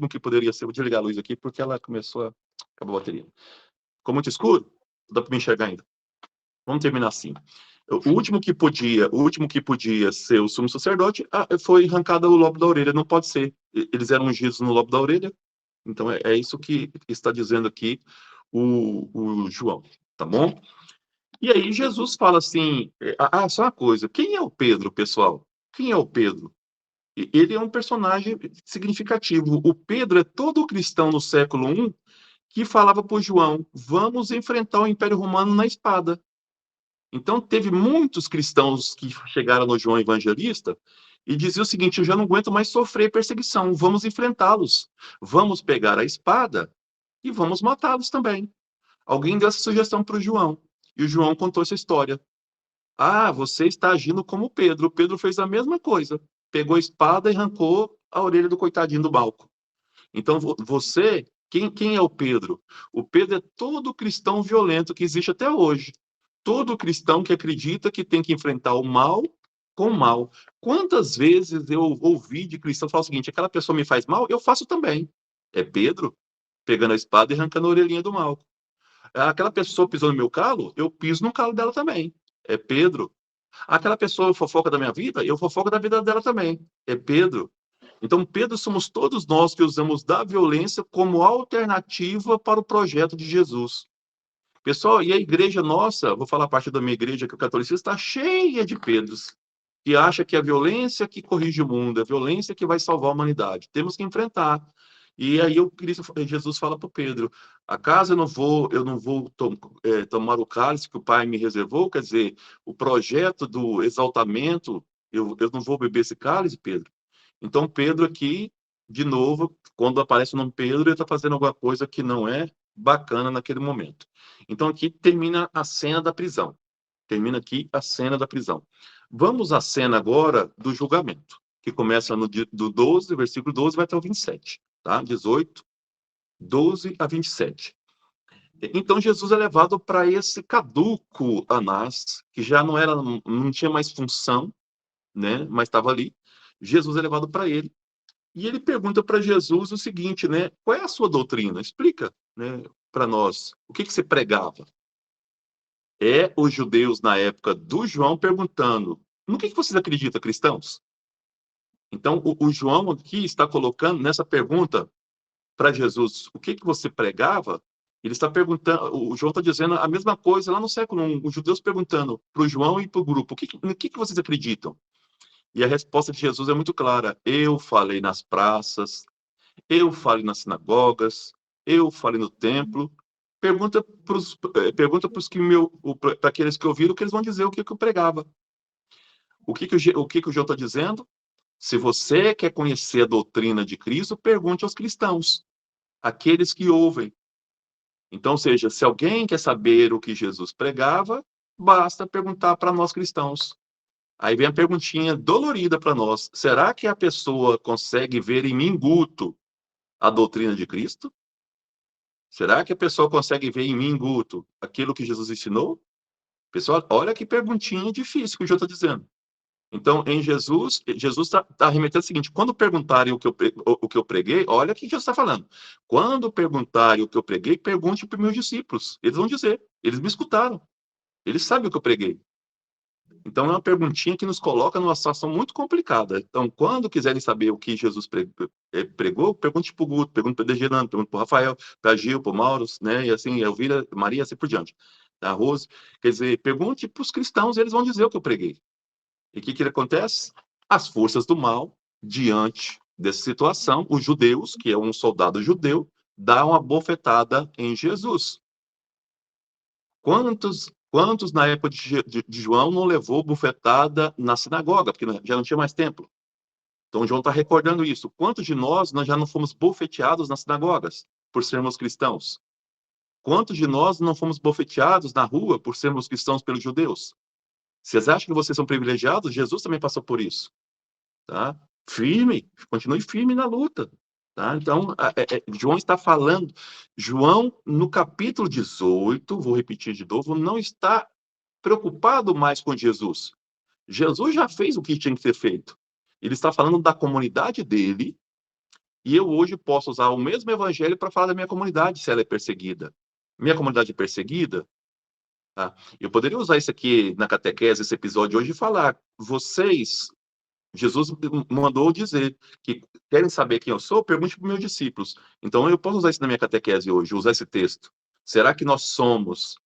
desligar a luz aqui porque ela começou a acabar a bateria. Ficou muito escuro? Dá para me enxergar ainda. Vamos terminar assim. O último que podia ser o sumo sacerdote foi arrancado o lobo da orelha. Não pode ser. Eles eram ungidos no lobo da orelha. Então é isso que está dizendo aqui o João, tá bom? E aí Jesus fala assim, só uma coisa, quem é o Pedro, pessoal? Quem é o Pedro? Ele é um personagem significativo. O Pedro é todo cristão no século I que falava para o João, vamos enfrentar o Império Romano na espada. Então, teve muitos cristãos que chegaram no João Evangelista e diziam o seguinte, eu já não aguento mais sofrer perseguição, vamos enfrentá-los. Vamos pegar a espada e vamos matá-los também. Alguém deu essa sugestão para o João. E o João contou essa história. Você está agindo como Pedro. O Pedro fez a mesma coisa. Pegou a espada e arrancou a orelha do coitadinho do Malco. Então, você, quem é o Pedro? O Pedro é todo cristão violento que existe até hoje. Todo cristão que acredita que tem que enfrentar o mal com o mal. Quantas vezes eu ouvi de cristão falar o seguinte, aquela pessoa me faz mal, eu faço também. É Pedro pegando a espada e arrancando a orelhinha do Malco. Aquela pessoa pisou no meu calo, eu piso no calo dela também. É Pedro. Aquela pessoa fofoca da minha vida, eu fofoco da vida dela também. É Pedro. Então, Pedro somos todos nós que usamos da violência como alternativa para o projeto de Jesus. Pessoal, e a igreja nossa, vou falar a parte da minha igreja, que o catolicismo está cheia de Pedros, que acha que é a violência que corrige o mundo, é a violência que vai salvar a humanidade. Temos que enfrentar. E aí Jesus fala para Pedro, acaso eu não vou tomar o cálice que o Pai me reservou? Quer dizer, o projeto do exaltamento, eu não vou beber esse cálice, Pedro? Então, Pedro aqui, de novo, quando aparece o nome Pedro, ele está fazendo alguma coisa que não é bacana naquele momento. Então, aqui termina a cena da prisão. Termina aqui a cena da prisão. Vamos à cena agora do julgamento. que começa do 12, versículo 12, vai até o 27, tá? 18, 12 a 27. Então, Jesus é levado para esse caduco Anás, que já não tinha mais função, né? Mas estava ali. Jesus é levado para ele. E ele pergunta para Jesus o seguinte, né? Qual é a sua doutrina? Explica, né, para nós. O que você pregava? É os judeus na época do João perguntando: no que vocês acreditam, cristãos? Então, o João aqui está colocando nessa pergunta para Jesus: o que você pregava? Ele está perguntando, o João está dizendo a mesma coisa lá no século I, os judeus perguntando para o João e para o grupo: no que vocês acreditam? E a resposta de Jesus é muito clara: eu falei nas praças, eu falei nas sinagogas, eu falei no templo. Pergunta para os que para aqueles que ouviram, que eles vão dizer o que eu pregava. O que o João está dizendo? Se você quer conhecer a doutrina de Cristo, pergunte aos cristãos, aqueles que ouvem. Então, ou seja, se alguém quer saber o que Jesus pregava, basta perguntar para nós cristãos. Aí vem a perguntinha dolorida para nós: será que a pessoa consegue ver em mim, Guto, a doutrina de Cristo? Será que a pessoa consegue ver em mim, Guto, aquilo que Jesus ensinou? Pessoal, olha que perguntinha difícil que o João está dizendo. Então, em Jesus está remetendo o seguinte: quando perguntarem o que eu preguei, olha o que Jesus está falando. Quando perguntarem o que eu preguei, pergunte para os meus discípulos. Eles vão dizer, eles me escutaram, eles sabem o que eu preguei. Então, é uma perguntinha que nos coloca numa situação muito complicada. Então, quando quiserem saber o que Jesus pregou, pergunte para o Guto, pergunte para o Degerano, pergunte para o Rafael, para a Gil, para o Mauro, né? E assim, Elvira, Maria, assim por diante. A Rose, quer dizer, pergunte para os cristãos, eles vão dizer o que eu preguei. E o que acontece? As forças do mal, diante dessa situação, os judeus, que é um soldado judeu, dá uma bofetada em Jesus. Quantos na época de João não levou bofetada na sinagoga, porque já não tinha mais templo? Então, João está recordando isso. Quantos de nós já não fomos bofeteados nas sinagogas por sermos cristãos? Quantos de nós não fomos bofeteados na rua por sermos cristãos pelos judeus? Vocês acham que vocês são privilegiados? Jesus também passou por isso. Tá? Firme, continue firme na luta. Tá? Então, João está falando, João, no capítulo 18, vou repetir de novo, não está preocupado mais com Jesus. Jesus já fez o que tinha que ser feito. Ele está falando da comunidade dele, e eu hoje posso usar o mesmo evangelho para falar da minha comunidade, se ela é perseguida. Minha comunidade é perseguida? Tá? Eu poderia usar isso aqui na catequese, esse episódio hoje, e falar: vocês, Jesus mandou dizer que querem saber quem eu sou, pergunte para os meus discípulos. Então, eu posso usar isso na minha catequese hoje, usar esse texto. Será que nós somos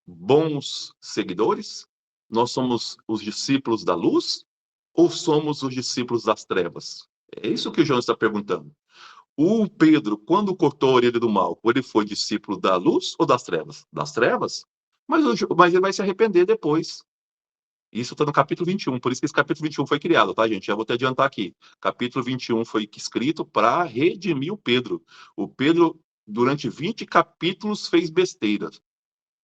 bons seguidores? Nós somos os discípulos da luz? Ou somos os discípulos das trevas? É isso que o João está perguntando. O Pedro, quando cortou a orelha do mal, ele foi discípulo da luz ou das trevas? Das trevas. Mas ele vai se arrepender depois. Isso está no capítulo 21, por isso que esse capítulo 21 foi criado, tá, gente? Já vou te adiantar aqui. Capítulo 21 foi escrito para redimir o Pedro. O Pedro, durante 20 capítulos, fez besteiras.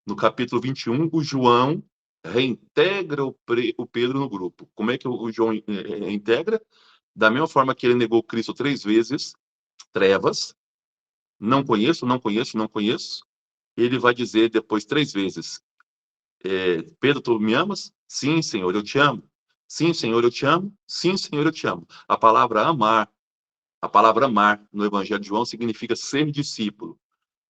No capítulo 21, o João reintegra o Pedro no grupo. Como é que o João reintegra? Da mesma forma que ele negou Cristo 3 vezes, trevas, não conheço, não conheço, não conheço. Ele vai dizer depois 3 vezes: Pedro, tu me amas? Sim, Senhor, eu te amo. Sim, Senhor, eu te amo. Sim, Senhor, eu te amo. A palavra amar no Evangelho de João significa ser discípulo.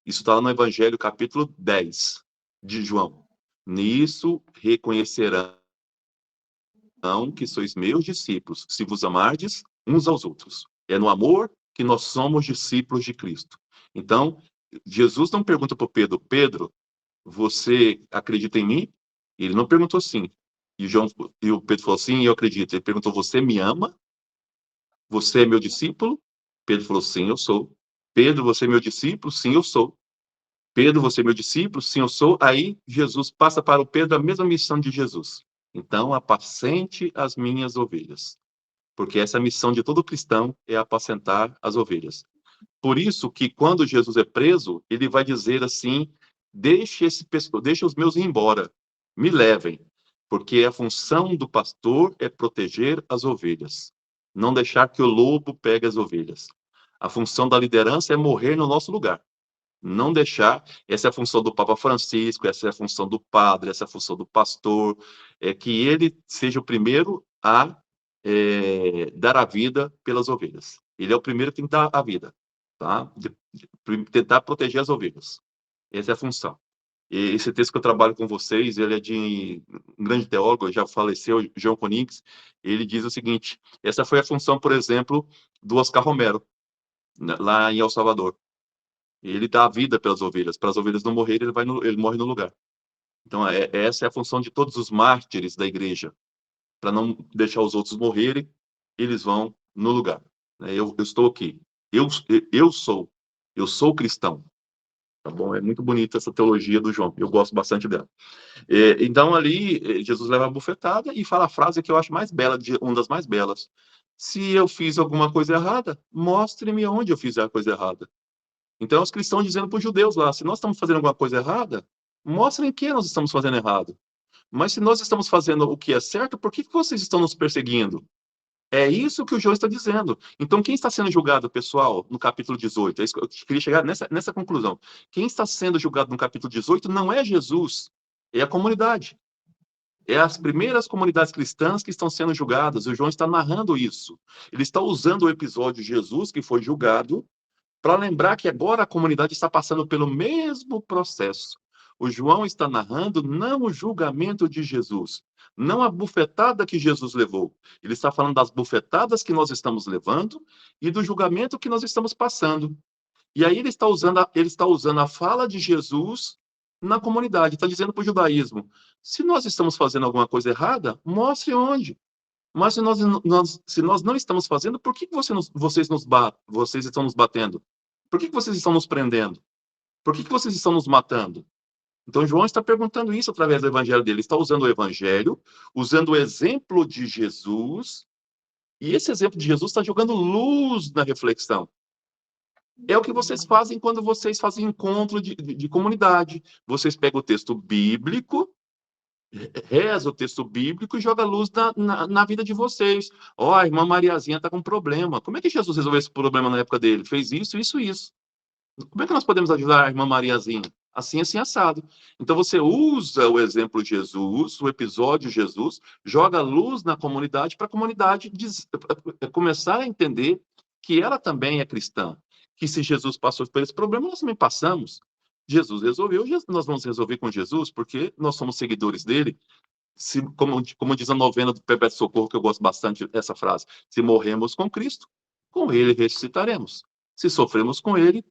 Isso está lá no Evangelho, capítulo 10 de João. Nisso reconhecerão que sois meus discípulos, se vos amardes uns aos outros. É no amor que nós somos discípulos de Cristo. Então, Jesus não pergunta para Pedro: Pedro, você acredita em mim? Ele não perguntou assim. E o Pedro falou: sim, eu acredito. Ele perguntou: você me ama? Você é meu discípulo? Pedro falou: sim, eu sou. Pedro, você é meu discípulo? Sim, eu sou. Pedro, você é meu discípulo? Sim, eu sou. Aí Jesus passa para o Pedro a mesma missão de Jesus. Então, apacente as minhas ovelhas. Porque essa é a missão de todo cristão, é apacentar as ovelhas. Por isso que quando Jesus é preso, ele vai dizer assim: deixe os meus ir embora, me levem, porque a função do pastor é proteger as ovelhas. Não deixar que o lobo pegue as ovelhas. A função da liderança é morrer no nosso lugar. Não deixar, essa é a função do Papa Francisco, essa é a função do padre, essa é a função do pastor, é que ele seja o primeiro a dar a vida pelas ovelhas. Ele é o primeiro que tem que dar a vida, tá? Tentar proteger as ovelhas. Essa é a função. E esse texto que eu trabalho com vocês, ele é de um grande teólogo, já faleceu, João Konings. Ele diz o seguinte: essa foi a função, por exemplo, do Oscar Romero, né, lá em El Salvador. Ele dá a vida pelas ovelhas. Para as ovelhas não morrerem, ele morre no lugar. Então, essa é a função de todos os mártires da igreja. Para não deixar os outros morrerem, eles vão no lugar. Eu estou aqui. Eu, eu sou cristão. Tá bom? É muito bonita essa teologia do João. Eu gosto bastante dela. Então, ali, Jesus leva a bufetada e fala a frase que eu acho mais bela, uma das mais belas. Se eu fiz alguma coisa errada, mostre-me onde eu fiz a coisa errada. Então, os cristãos dizendo para os judeus lá, se nós estamos fazendo alguma coisa errada, mostrem que nós estamos fazendo errado. Mas se nós estamos fazendo o que é certo, por que vocês estão nos perseguindo? É isso que o João está dizendo. Então, quem está sendo julgado, pessoal, no capítulo 18? É isso que eu queria chegar nessa conclusão. Quem está sendo julgado no capítulo 18 não é Jesus, é a comunidade. É as primeiras comunidades cristãs que estão sendo julgadas. O João está narrando isso. Ele está usando o episódio de Jesus, que foi julgado, para lembrar que agora a comunidade está passando pelo mesmo processo. O João está narrando não o julgamento de Jesus, não a bufetada que Jesus levou. Ele está falando das bufetadas que nós estamos levando e do julgamento que nós estamos passando. E aí ele está usando a fala de Jesus na comunidade. Está dizendo para o judaísmo: se nós estamos fazendo alguma coisa errada, mostre onde. Mas se nós não estamos fazendo, por que vocês estão nos batendo? Por que vocês estão nos prendendo? Por que vocês estão nos matando? Então, João está perguntando isso através do evangelho dele. Ele está usando o evangelho, usando o exemplo de Jesus, e esse exemplo de Jesus está jogando luz na reflexão. É o que vocês fazem quando vocês fazem encontro de comunidade. Vocês pegam o texto bíblico, reza o texto bíblico e joga luz na vida de vocês. Ó, a irmã Mariazinha está com problema. Como é que Jesus resolveu esse problema na época dele? Fez isso, isso, isso. Como é que nós podemos ajudar a irmã Mariazinha? Assim, assim, assado. Então, você usa o exemplo de Jesus, o episódio de Jesus, joga luz na comunidade para a comunidade começar a entender que ela também é cristã. Que se Jesus passou por esse problema, nós também passamos. Jesus resolveu, nós vamos resolver com Jesus, porque nós somos seguidores dele. Como diz a novena do Perpétuo Socorro, que eu gosto bastante dessa frase: se morremos com Cristo, com ele ressuscitaremos. Se sofremos com ele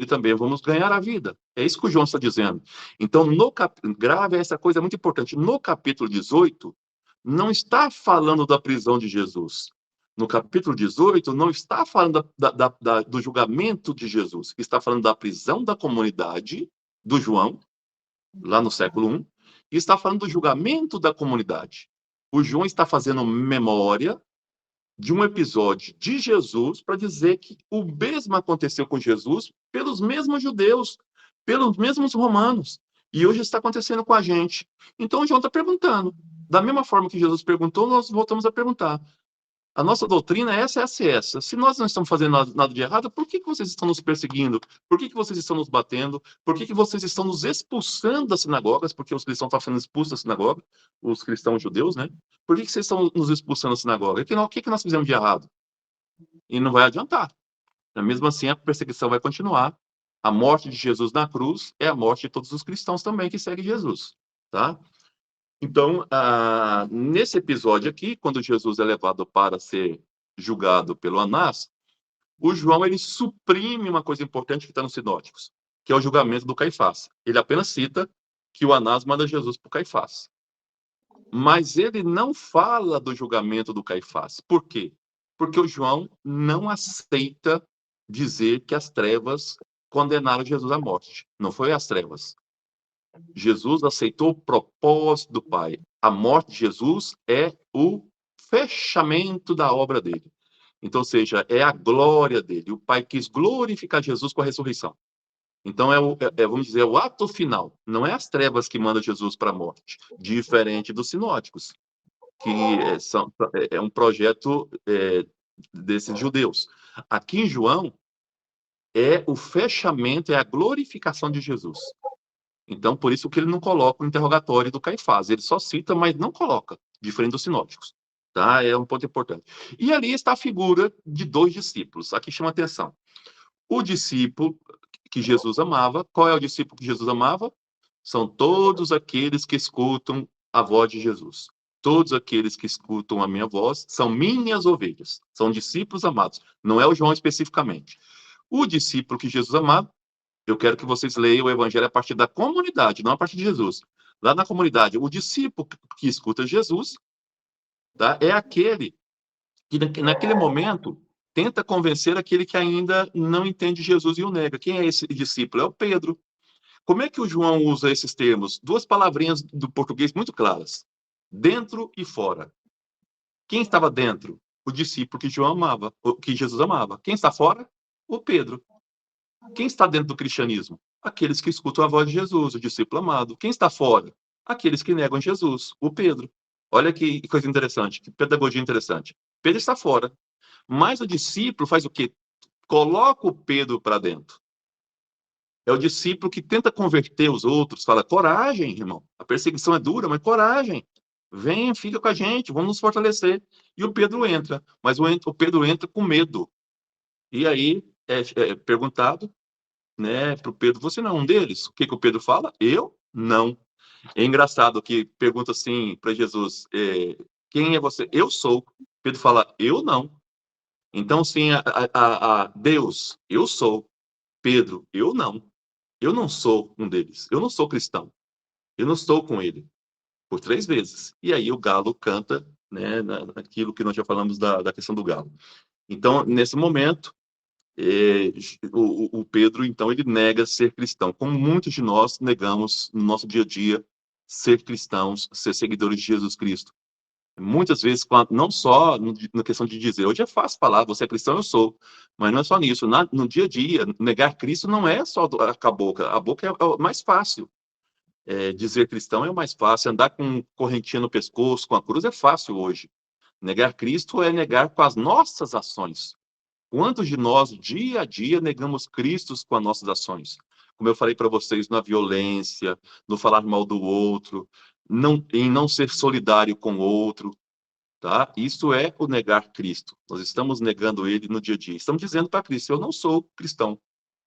também vamos ganhar a vida. É isso que o João está dizendo. Então, grave essa coisa muito importante. No capítulo 18, não está falando da prisão de Jesus. No capítulo 18, não está falando do julgamento de Jesus. Está falando da prisão da comunidade do João, lá no século I, e está falando do julgamento da comunidade. O João está fazendo memória de um episódio de Jesus para dizer que o mesmo aconteceu com Jesus pelos mesmos judeus, pelos mesmos romanos. E hoje está acontecendo com a gente. Então, o João está perguntando. Da mesma forma que Jesus perguntou, nós voltamos a perguntar. A nossa doutrina é essa. Se nós não estamos fazendo nada de errado, por que vocês estão nos perseguindo? Por que vocês estão nos batendo? Por que vocês estão nos expulsando das sinagogas? Porque os cristãos estão sendo expulsos da sinagoga, os cristãos judeus, né? Por que vocês estão nos expulsando da sinagoga? O que nós fizemos de errado? E não vai adiantar. Mesmo assim, a perseguição vai continuar. A morte de Jesus na cruz é a morte de todos os cristãos também que seguem Jesus, tá? Então, nesse episódio aqui, quando Jesus é levado para ser julgado pelo Anás, o João ele suprime uma coisa importante que está nos sinóticos, que é o julgamento do Caifás. Ele apenas cita que o Anás manda Jesus para o Caifás. Mas ele não fala do julgamento do Caifás. Por quê? Porque o João não aceita dizer que as trevas condenaram Jesus à morte. Não foi as trevas. Jesus aceitou o propósito do Pai. A morte de Jesus é o fechamento da obra dele. Então, ou seja, é a glória dele. O Pai quis glorificar Jesus com a ressurreição. Então, vamos dizer, o ato final. Não é as trevas que mandam Jesus para a morte, diferente dos sinóticos. que é um projeto desses judeus. Aqui em João, é o fechamento, é a glorificação de Jesus. Então, por isso que ele não coloca o interrogatório do Caifás. Ele só cita, mas não coloca, diferente dos sinóticos. Tá? É um ponto importante. E ali está a figura de dois discípulos. Aqui chama atenção. O discípulo que Jesus amava. Qual é o discípulo que Jesus amava? São todos aqueles que escutam a voz de Jesus. Todos aqueles que escutam a minha voz são minhas ovelhas. São discípulos amados. Não é o João especificamente. O discípulo que Jesus amava, eu quero que vocês leiam o evangelho a partir da comunidade, não a partir de Jesus. Lá na comunidade, o discípulo que escuta Jesus, tá, é aquele que naquele momento tenta convencer aquele que ainda não entende Jesus e o nega. Quem é esse discípulo? É o Pedro. Como é que o João usa esses termos? Duas palavrinhas do português muito claras: dentro e fora. Quem estava dentro? O discípulo que João amava, que Jesus amava. Quem está fora? O Pedro. Quem está dentro do cristianismo? Aqueles que escutam a voz de Jesus, o discípulo amado. Quem está fora? Aqueles que negam Jesus, o Pedro. Olha que coisa interessante, que pedagogia interessante. Pedro está fora, mas o discípulo faz o quê? Coloca o Pedro para dentro. É o discípulo que tenta converter os outros, fala: coragem, irmão. A perseguição é dura, mas coragem. Vem, fica com a gente, vamos nos fortalecer. E o Pedro entra, mas o Pedro entra com medo. E aí é perguntado, né, para o Pedro: você não é um deles? O que que o Pedro fala? Eu? Não. É engraçado que pergunta assim para Jesus: quem é você? Eu sou. Pedro fala: eu não. Então, sim, a Deus, eu sou. Pedro, eu não. Eu não sou um deles. Eu não sou cristão. Eu não estou com ele. Por 3 vezes. E aí o galo canta, né, naquilo que nós já falamos da questão do galo. Então, nesse momento, o Pedro, então, ele nega ser cristão, como muitos de nós negamos no nosso dia a dia ser cristãos, ser seguidores de Jesus Cristo. Muitas vezes, não só na questão de dizer, hoje é fácil falar, você é cristão, eu sou, mas não é só nisso. No dia a dia, negar Cristo não é só com a boca é o mais fácil. Dizer cristão é o mais fácil, andar com correntinha no pescoço, com a cruz é fácil hoje. Negar Cristo é negar com as nossas ações. Quantos de nós, dia a dia, negamos Cristo com as nossas ações? Como eu falei para vocês, na violência, no falar mal do outro, em não ser solidário com o outro, tá? Isso é o negar Cristo. Nós estamos negando ele no dia a dia. Estamos dizendo para Cristo: eu não sou cristão,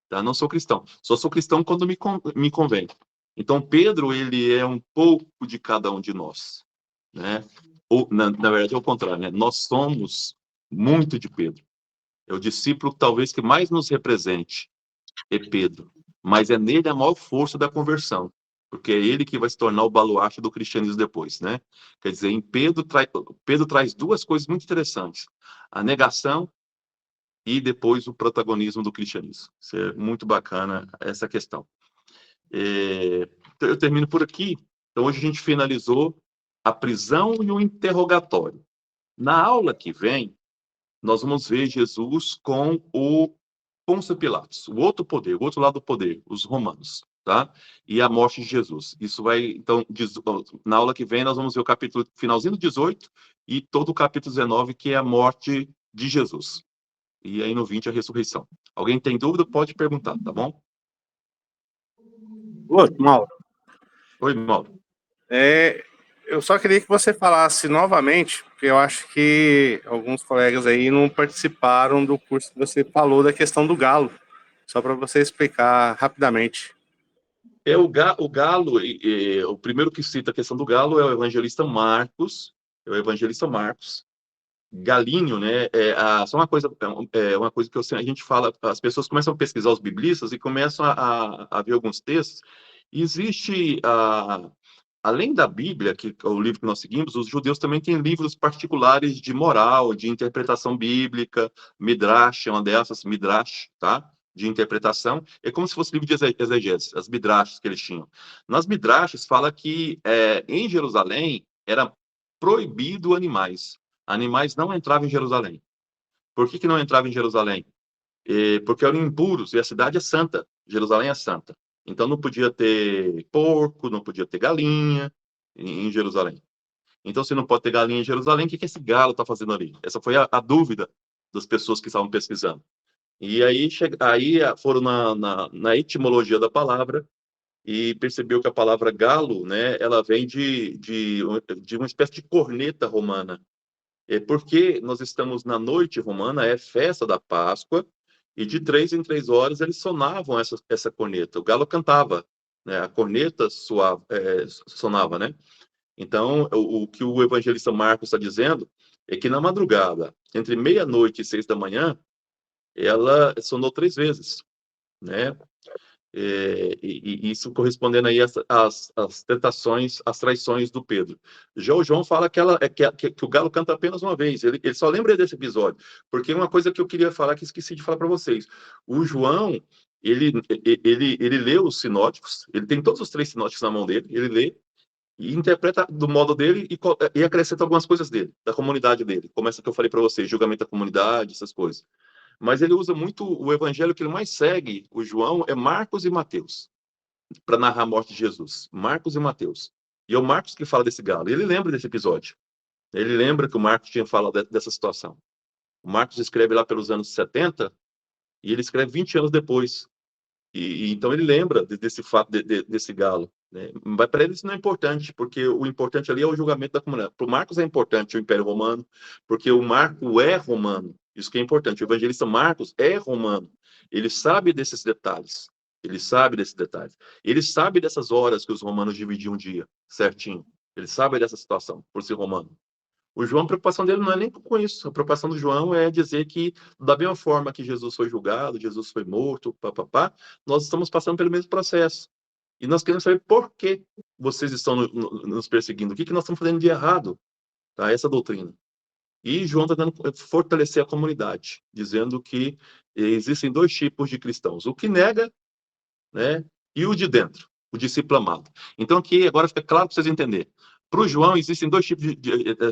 tá? Não sou cristão. Só sou cristão quando me convém. Então, Pedro, ele é um pouco de cada um de nós, né? Ou, na verdade, é o contrário, né? Nós somos muito de Pedro. É o discípulo talvez que mais nos represente, é Pedro. Mas é nele a maior força da conversão, porque é ele que vai se tornar o baluarte do cristianismo depois, né? Quer dizer, em Pedro traz duas coisas muito interessantes: a negação e depois o protagonismo do cristianismo. Isso é muito bacana, essa questão. Então eu termino por aqui. Então, hoje a gente finalizou a prisão e o interrogatório. Na aula que vem, nós vamos ver Jesus com o Pôncio Pilatos, o outro poder, o outro lado do poder, os romanos, tá? E a morte de Jesus. Isso vai, então, na aula que vem, nós vamos ver o capítulo finalzinho do 18 e todo o capítulo 19, que é a morte de Jesus. E aí no 20, a ressurreição. Alguém tem dúvida? Pode perguntar, tá bom? Ô, Mauro, Oi, Mauro. eu só queria que você falasse novamente, porque eu acho que alguns colegas aí não participaram do curso que você falou da questão do galo. Só para você explicar rapidamente. O galo, o primeiro que cita a questão do galo é o evangelista Marcos, Galinho, né? Só uma coisa que a gente fala, as pessoas começam a pesquisar os biblistas e começam a ver alguns textos. Existe, além da Bíblia, que é o livro que nós seguimos, os judeus também têm livros particulares de moral, de interpretação bíblica. Midrash é uma dessas, Midrash, tá? De interpretação. É como se fosse livro de exegese, as Midrashs que eles tinham. Nas Midrashs fala que em Jerusalém era proibido animais. Animais não entravam em Jerusalém. Por que não entravam em Jerusalém? Porque eram impuros e a cidade é santa. Jerusalém é santa. Então não podia ter porco, não podia ter galinha em Jerusalém. Então, se não pode ter galinha em Jerusalém, o que esse galo está fazendo ali? Essa foi a dúvida das pessoas que estavam pesquisando. E aí, foram na etimologia da palavra e percebeu que a palavra galo, né, ela vem de uma espécie de corneta romana. É porque nós estamos na noite romana, é festa da Páscoa, e de 3 em 3 horas eles sonavam essa corneta. O galo cantava, né? A corneta sonava, né? Então, o que o evangelista Marcos está dizendo é que na madrugada, entre meia-noite e 6 da manhã, ela sonou 3 vezes, né? E isso correspondendo aí às tentações, às traições do Pedro. Já o João fala que o galo canta apenas uma vez. Ele só lembra desse episódio, porque uma coisa que eu queria falar que esqueci de falar para vocês. O João, ele lê os sinóticos, ele tem todos os 3 sinóticos na mão dele, ele lê e interpreta do modo dele e acrescenta algumas coisas dele, da comunidade dele. Como essa que eu falei para vocês, julgamento da comunidade, essas coisas. Mas ele usa muito o evangelho que ele mais segue, o João, é Marcos e Mateus, para narrar a morte de Jesus. Marcos e Mateus. E é o Marcos que fala desse galo. Ele lembra desse episódio. Ele lembra que o Marcos tinha falado dessa situação. O Marcos escreve lá pelos anos 70 e ele escreve 20 anos depois. Então ele lembra desse fato, desse galo. Né? Mas para ele isso não é importante, porque o importante ali é o julgamento da comunidade. Para o Marcos é importante o Império Romano, porque o Marco é romano. Isso que é importante. O evangelista Marcos é romano. Ele sabe desses detalhes. Ele sabe desses detalhes. Ele sabe dessas horas que os romanos dividiam o dia, certinho. Ele sabe dessa situação, por ser romano. O João, a preocupação dele não é nem com isso. A preocupação do João é dizer que, da mesma forma que Jesus foi julgado, Jesus foi morto, nós estamos passando pelo mesmo processo. E nós queremos saber por que vocês estão nos perseguindo. O que nós estamos fazendo de errado? Tá? Essa doutrina. E João está dando fortalecer a comunidade, dizendo que existem 2 tipos de cristãos. O que nega, né, e o de dentro, o discípulo amado. Então aqui agora fica claro para vocês entenderem. Para o João existem 2 tipos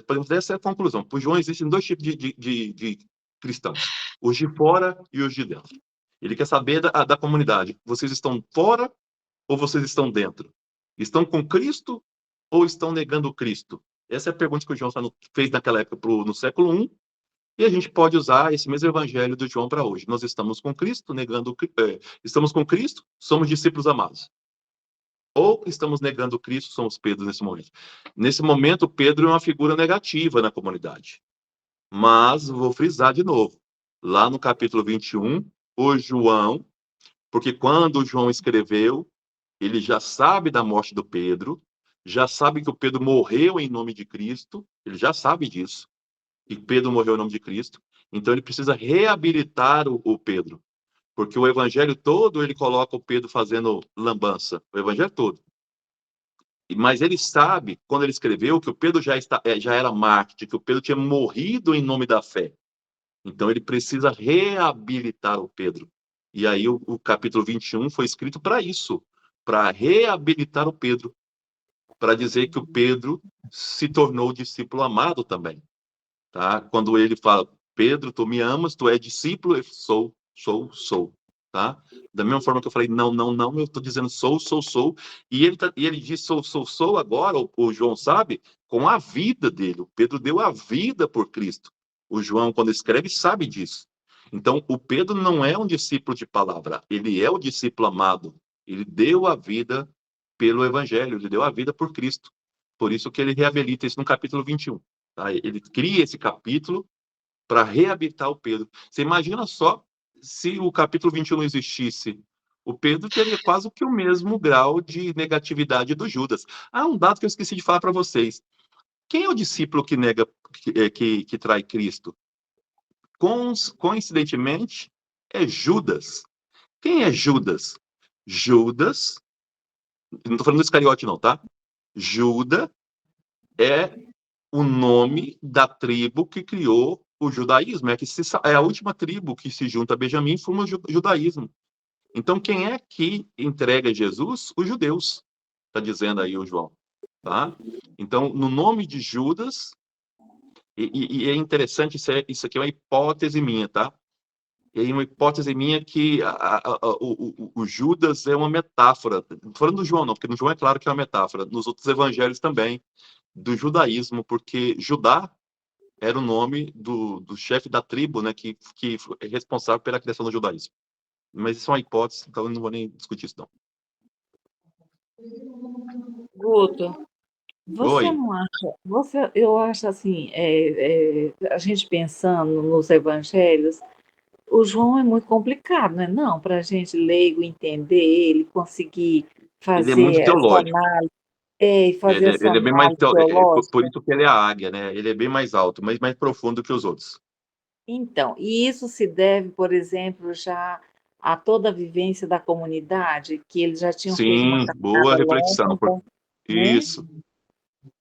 podemos ter essa conclusão. Para o João existem 2 tipos de cristãos, os de fora e os de dentro. Ele quer saber da comunidade. Vocês estão fora ou vocês estão dentro? Estão com Cristo ou estão negando Cristo? Essa é a pergunta que o João fez naquela época no século I, e a gente pode usar esse mesmo evangelho do João para hoje. Nós estamos com Cristo, estamos com Cristo, somos discípulos amados. Ou estamos negando Cristo, somos Pedro nesse momento. Nesse momento, Pedro é uma figura negativa na comunidade. Mas, vou frisar de novo, lá no capítulo 21, o João, porque quando o João escreveu, ele já sabe da morte do Pedro, já sabe que o Pedro morreu em nome de Cristo, ele já sabe disso, e Pedro morreu em nome de Cristo, então ele precisa reabilitar o Pedro. Porque o evangelho todo, ele coloca o Pedro fazendo lambança. O evangelho todo. Mas ele sabe, quando ele escreveu, que o Pedro já era mártir, que o Pedro tinha morrido em nome da fé. Então ele precisa reabilitar o Pedro. E aí o capítulo 21 foi escrito para isso. Para reabilitar o Pedro. Para dizer que o Pedro se tornou discípulo amado também. Tá? Quando ele fala, Pedro, tu me amas, tu és discípulo, eu sou, tá? Da mesma forma que eu falei, não, eu estou dizendo sou, e ele diz sou agora, o João sabe, com a vida dele. O Pedro deu a vida por Cristo. O João, quando escreve, sabe disso. Então, o Pedro não é um discípulo de palavra, ele é o discípulo amado. Ele deu a vida pelo Evangelho, ele deu a vida por Cristo. Por isso que ele reabilita isso no capítulo 21. Tá? Ele cria esse capítulo para reabilitar o Pedro. Você imagina só se o capítulo 21 não existisse. O Pedro teria quase que o mesmo grau de negatividade do Judas. Um dado que eu esqueci de falar para vocês. Quem é o discípulo que nega, que trai Cristo? Coincidentemente, é Judas. Quem é Judas? Judas, não estou falando do Iscariote não, tá? Judas é o nome da tribo que criou o judaísmo. É a última tribo que se junta a Benjamim e forma o judaísmo. Então, quem é que entrega Jesus? Os judeus. Está dizendo aí o João. Tá? Então, no nome de Judas, e é interessante, isso aqui é uma hipótese minha, tá? É uma hipótese minha que o Judas é uma metáfora. Não estou falando do João, não, porque no João é claro que é uma metáfora. Nos outros evangelhos também. do judaísmo, porque Judá era o nome do chefe da tribo, né, que é responsável pela criação do judaísmo. Mas isso é uma hipótese, então eu não vou nem discutir isso, não. Guto, você Oi. não acha? Eu acho assim, a gente pensando nos evangelhos, o João é muito complicado, né? Não, para a gente leigo entender ele, conseguir Ele é muito fazer essa teológico. análise, fazer essa Ele é bem mais... análise por teológica. isso que ele é a águia, né? Ele é bem mais alto, mas mais profundo que os outros. Então, e isso se deve, por exemplo, já a toda a vivência da comunidade, que eles já tinham feito uma Sim, boa caminhada reflexão. longa, né? Isso.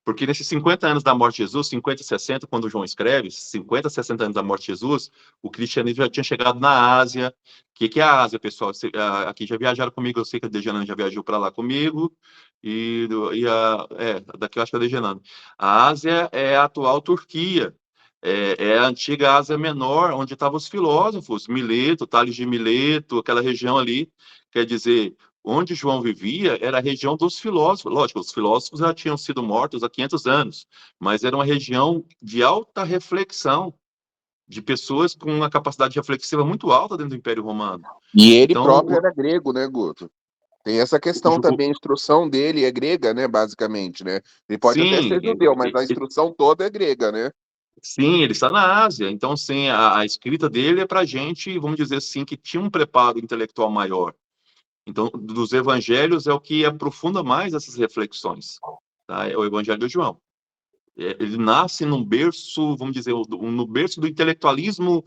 Porque nesses 50 anos da morte de Jesus, 50 e 60, quando o João escreve, 50, 60 anos da morte de Jesus, o cristianismo já tinha chegado na Ásia. O que é a Ásia, pessoal? Aqui já viajaram comigo, eu sei que a Dejanane já viajou para lá comigo, daqui eu acho que é a Dejanane. A Ásia é a atual Turquia, é a antiga Ásia Menor, onde estavam os filósofos, Mileto, Tales de Mileto, aquela região ali, quer dizer, onde João vivia era a região dos filósofos. Lógico, os filósofos já tinham sido mortos há 500 anos, mas era uma região de alta reflexão, de pessoas com uma capacidade reflexiva muito alta dentro do Império Romano. E ele Então, próprio era grego, né, Guto? Tem essa questão também, a instrução dele é grega, né, basicamente, né? Ele pode até sim, ser judeu, mas a instrução toda é grega, né? sim, ele está na Ásia. Então, sim, a escrita dele é para gente, vamos dizer assim, que tinha um preparo intelectual maior. Então, dos evangelhos é o que aprofunda mais essas reflexões. Tá? É o Evangelho de João. Ele nasce num berço, vamos dizer, no berço do intelectualismo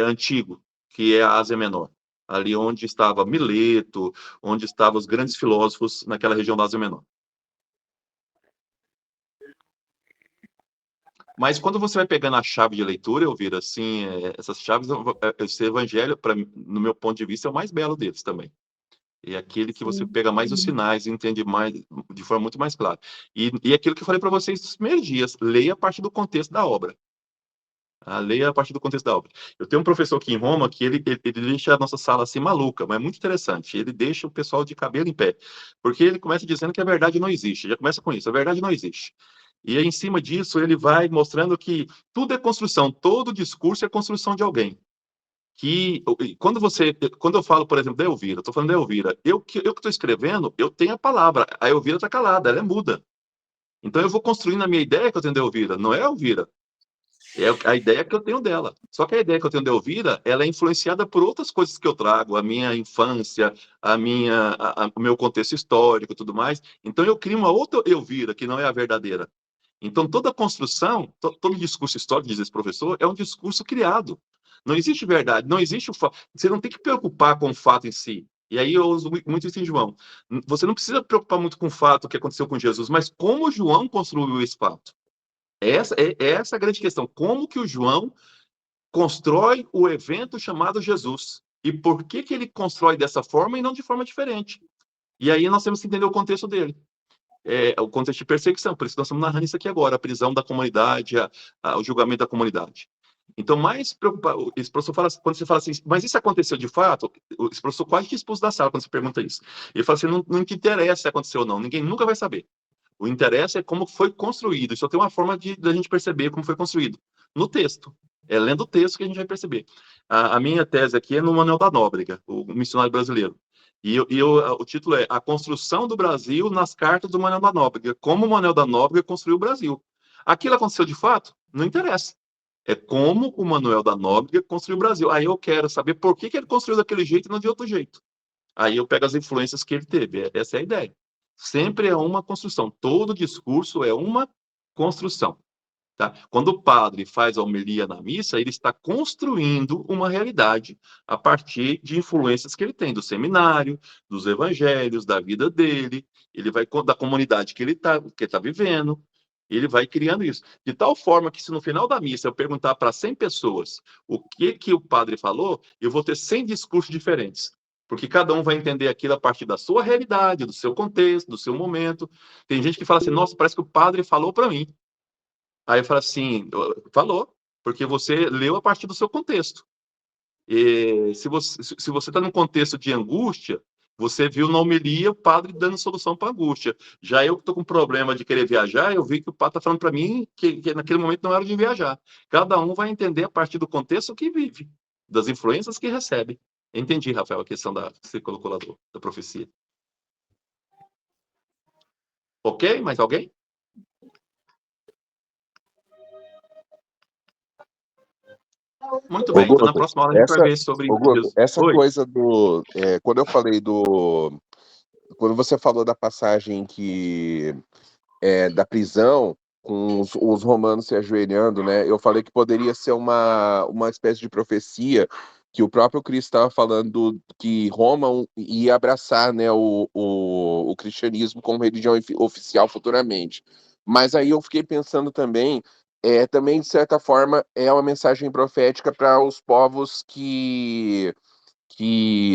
antigo, que é a Ásia Menor. Ali onde estava Mileto, onde estavam os grandes filósofos naquela região da Ásia Menor. Mas quando você vai pegando a chave de leitura, Elvira, assim, essas chaves, esse evangelho, no meu ponto de vista, é o mais belo deles também. É aquele que você Sim, pega mais os sinais e entende mais, de forma muito mais clara. E aquilo que eu falei para vocês nos primeiros dias, leia a partir do contexto da obra. Leia a partir do contexto da obra. Eu tenho um professor aqui em Roma que ele deixa a nossa sala assim maluca, mas é muito interessante. Ele deixa o pessoal de cabelo em pé, porque ele começa dizendo que a verdade não existe. Já começa com isso, a verdade não existe. E aí, em cima disso, ele vai mostrando que tudo é construção, todo discurso é construção de alguém. Que quando eu falo, por exemplo, da Elvira, estou falando da Elvira, eu que estou escrevendo, eu tenho a palavra, a Elvira está calada, ela é muda. Então eu vou construindo a minha ideia que eu tenho da Elvira, não é a Elvira. É a ideia que eu tenho dela. Só que a ideia que eu tenho de Elvira, ela é influenciada por outras coisas que eu trago, a minha infância, o meu contexto histórico e tudo mais. Então eu crio uma outra Elvira, que não é a verdadeira. Então toda construção, todo discurso histórico, diz esse professor, é um discurso criado. Não existe verdade, não existe o fato. Você não tem que preocupar com o fato em si. E aí eu uso muito isso em João. Você não precisa preocupar muito com o fato que aconteceu com Jesus, mas como João construiu esse fato. Essa a grande questão. Como que o João constrói o evento chamado Jesus? E por que ele constrói dessa forma e não de forma diferente? E aí nós temos que entender o contexto dele. O contexto de perseguição. Por isso que nós estamos narrando isso aqui agora. A prisão da comunidade, o julgamento da comunidade. Então, mais preocupado, esse professor fala, quando você fala assim, mas isso aconteceu de fato? Esse professor quase te expulsa da sala quando você pergunta isso. Ele fala assim, não te interessa se aconteceu ou não, ninguém nunca vai saber. O interesse é como foi construído. Só tem uma forma de a gente perceber como foi construído. No texto. É lendo o texto que a gente vai perceber. A minha tese aqui é no Manuel da Nóbrega, o missionário brasileiro. O título é A Construção do Brasil nas Cartas do Manuel da Nóbrega. Como o Manuel da Nóbrega construiu o Brasil. Aquilo aconteceu de fato? Não interessa. É como o Manuel da Nóbrega construiu o Brasil. Aí eu quero saber por que ele construiu daquele jeito e não de outro jeito. Aí eu pego as influências que ele teve. Essa é a ideia. Sempre é uma construção. Todo discurso é uma construção. Tá? Quando o padre faz a homilia na missa, ele está construindo uma realidade a partir de influências que ele tem do seminário, dos evangelhos, da vida dele, ele vai da comunidade que ele está vivendo, ele vai criando isso. De tal forma que se no final da missa eu perguntar para 100 pessoas o que o padre falou, eu vou ter 100 discursos diferentes. Porque cada um vai entender aquilo a partir da sua realidade, do seu contexto, do seu momento. Tem gente que fala assim, nossa, parece que o padre falou para mim. Aí eu falo assim, falou, porque você leu a partir do seu contexto. E se você está num contexto de angústia, Você viu na homilia o padre dando solução para a angústia. Já eu que estou com problema de querer viajar, eu vi que o padre está falando para mim que naquele momento não era de viajar. Cada um vai entender a partir do contexto que vive, das influências que recebe. Entendi, Rafael, a questão que você colocou lá da profecia. Ok? Mais alguém? Muito bem, então na próxima aula a gente vai ver sobre Jesus. Essa Oi. coisa do... quando eu falei do... Quando você falou da passagem da prisão, com os romanos se ajoelhando, né? Eu falei que poderia ser uma espécie de profecia que o próprio Cristo estava falando que Roma ia abraçar, né, o cristianismo como religião oficial futuramente. Mas aí eu fiquei pensando também, também de certa forma é uma mensagem profética para os povos que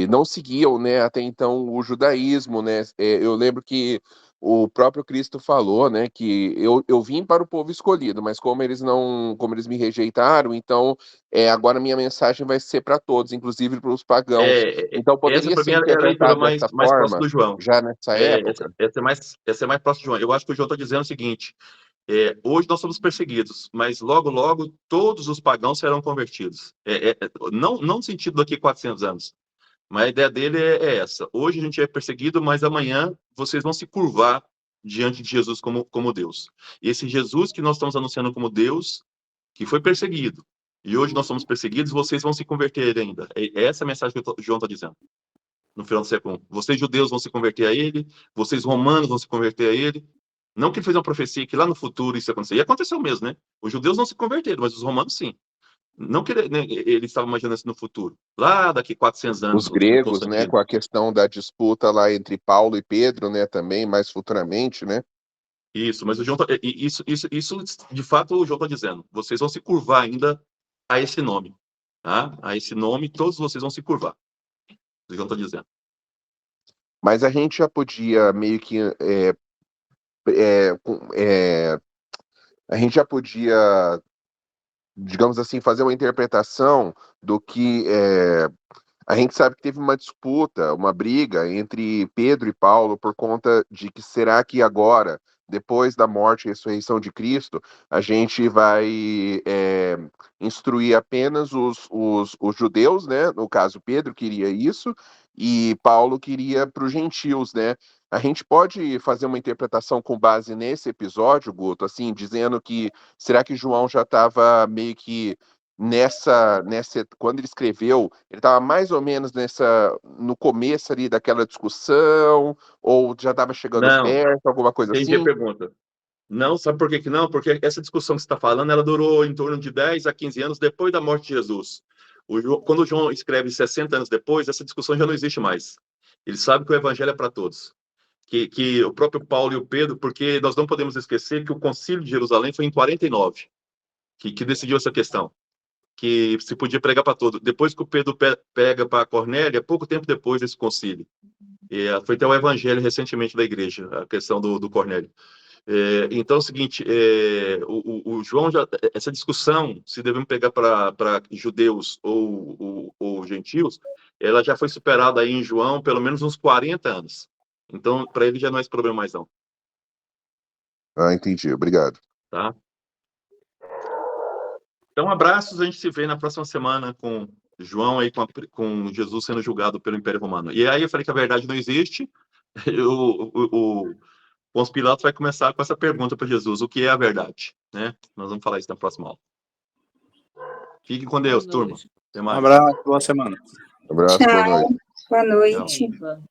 não seguiam, né, até então o judaísmo, né? Eu lembro que o próprio Cristo falou, né, que eu vim para o povo escolhido, mas como eles me rejeitaram, então agora minha mensagem vai ser para todos, inclusive para os pagãos. Então Essa poderia para mim ser é a leitura interpretado dessa mais próxima forma do João. já nessa época. Essa é mais próxima do João. Eu acho que o João está dizendo o seguinte: hoje nós somos perseguidos, mas logo, logo, todos os pagãos serão convertidos. Não no sentido daqui a 400 anos, mas a ideia dele é essa. Hoje a gente é perseguido, mas amanhã vocês vão se curvar diante de Jesus como Deus. E esse Jesus que nós estamos anunciando como Deus, que foi perseguido, e hoje nós somos perseguidos, vocês vão se converter ainda. Essa é a mensagem que o João está dizendo. No final do século I. Vocês judeus vão se converter a ele, vocês romanos vão se converter a ele. Não que ele fez uma profecia que lá no futuro isso ia acontecer. E aconteceu mesmo, né? Os judeus não se converteram, mas os romanos sim. Não que ele estava imaginando isso no futuro. Lá daqui 400 anos, Os o gregos, né, Constantino. com a questão da disputa lá entre Paulo e Pedro, né, também mais futuramente, né? Isso, mas o João isso de fato o João está dizendo. Vocês vão se curvar ainda a esse nome. Tá? A esse nome, todos vocês vão se curvar. O João está dizendo. Mas a gente já podia meio que a gente já podia, digamos assim, fazer uma interpretação do que a gente sabe que teve uma disputa, uma briga entre Pedro e Paulo por conta de que será que agora, depois da morte e ressurreição de Cristo, a gente vai instruir apenas os judeus, né? No caso, Pedro queria isso e Paulo queria para os gentios, né? A gente pode fazer uma interpretação com base nesse episódio, Guto, assim, dizendo que será que João já estava meio que quando ele escreveu, ele estava mais ou menos no começo ali daquela discussão, ou já estava chegando Não, perto, alguma coisa entendi a assim? pergunta. Não, sabe por que que não? Porque essa discussão que você está falando, ela durou em torno de 10 a 15 anos depois da morte de Jesus. Quando o João escreve 60 anos depois, essa discussão já não existe mais. Ele sabe que o evangelho é para todos. Que o próprio Paulo e o Pedro, porque nós não podemos esquecer que o Concílio de Jerusalém foi em 49, que decidiu essa questão, que se podia pregar para todos. Depois que o Pedro pega para Cornélia, pouco tempo depois desse concílio. Foi até o evangelho recentemente da igreja, a questão do Cornélio. Então é o seguinte, o João essa discussão se devemos pegar para judeus ou gentios, ela já foi superada aí em João pelo menos uns 40 anos. Então para ele já não é esse problema mais não, Ah, entendi, obrigado. tá? Então abraços, a gente se vê na próxima semana com João aí com Jesus sendo julgado pelo Império Romano. E aí eu falei que a verdade não existe. O Pôncio Pilatos vai começar com essa pergunta para Jesus: o que é a verdade? Né? Nós vamos falar isso na próxima aula. Fiquem com Deus, turma. Até Um mais. abraço, boa semana. Um abraço, boa noite. Boa noite. Tchau.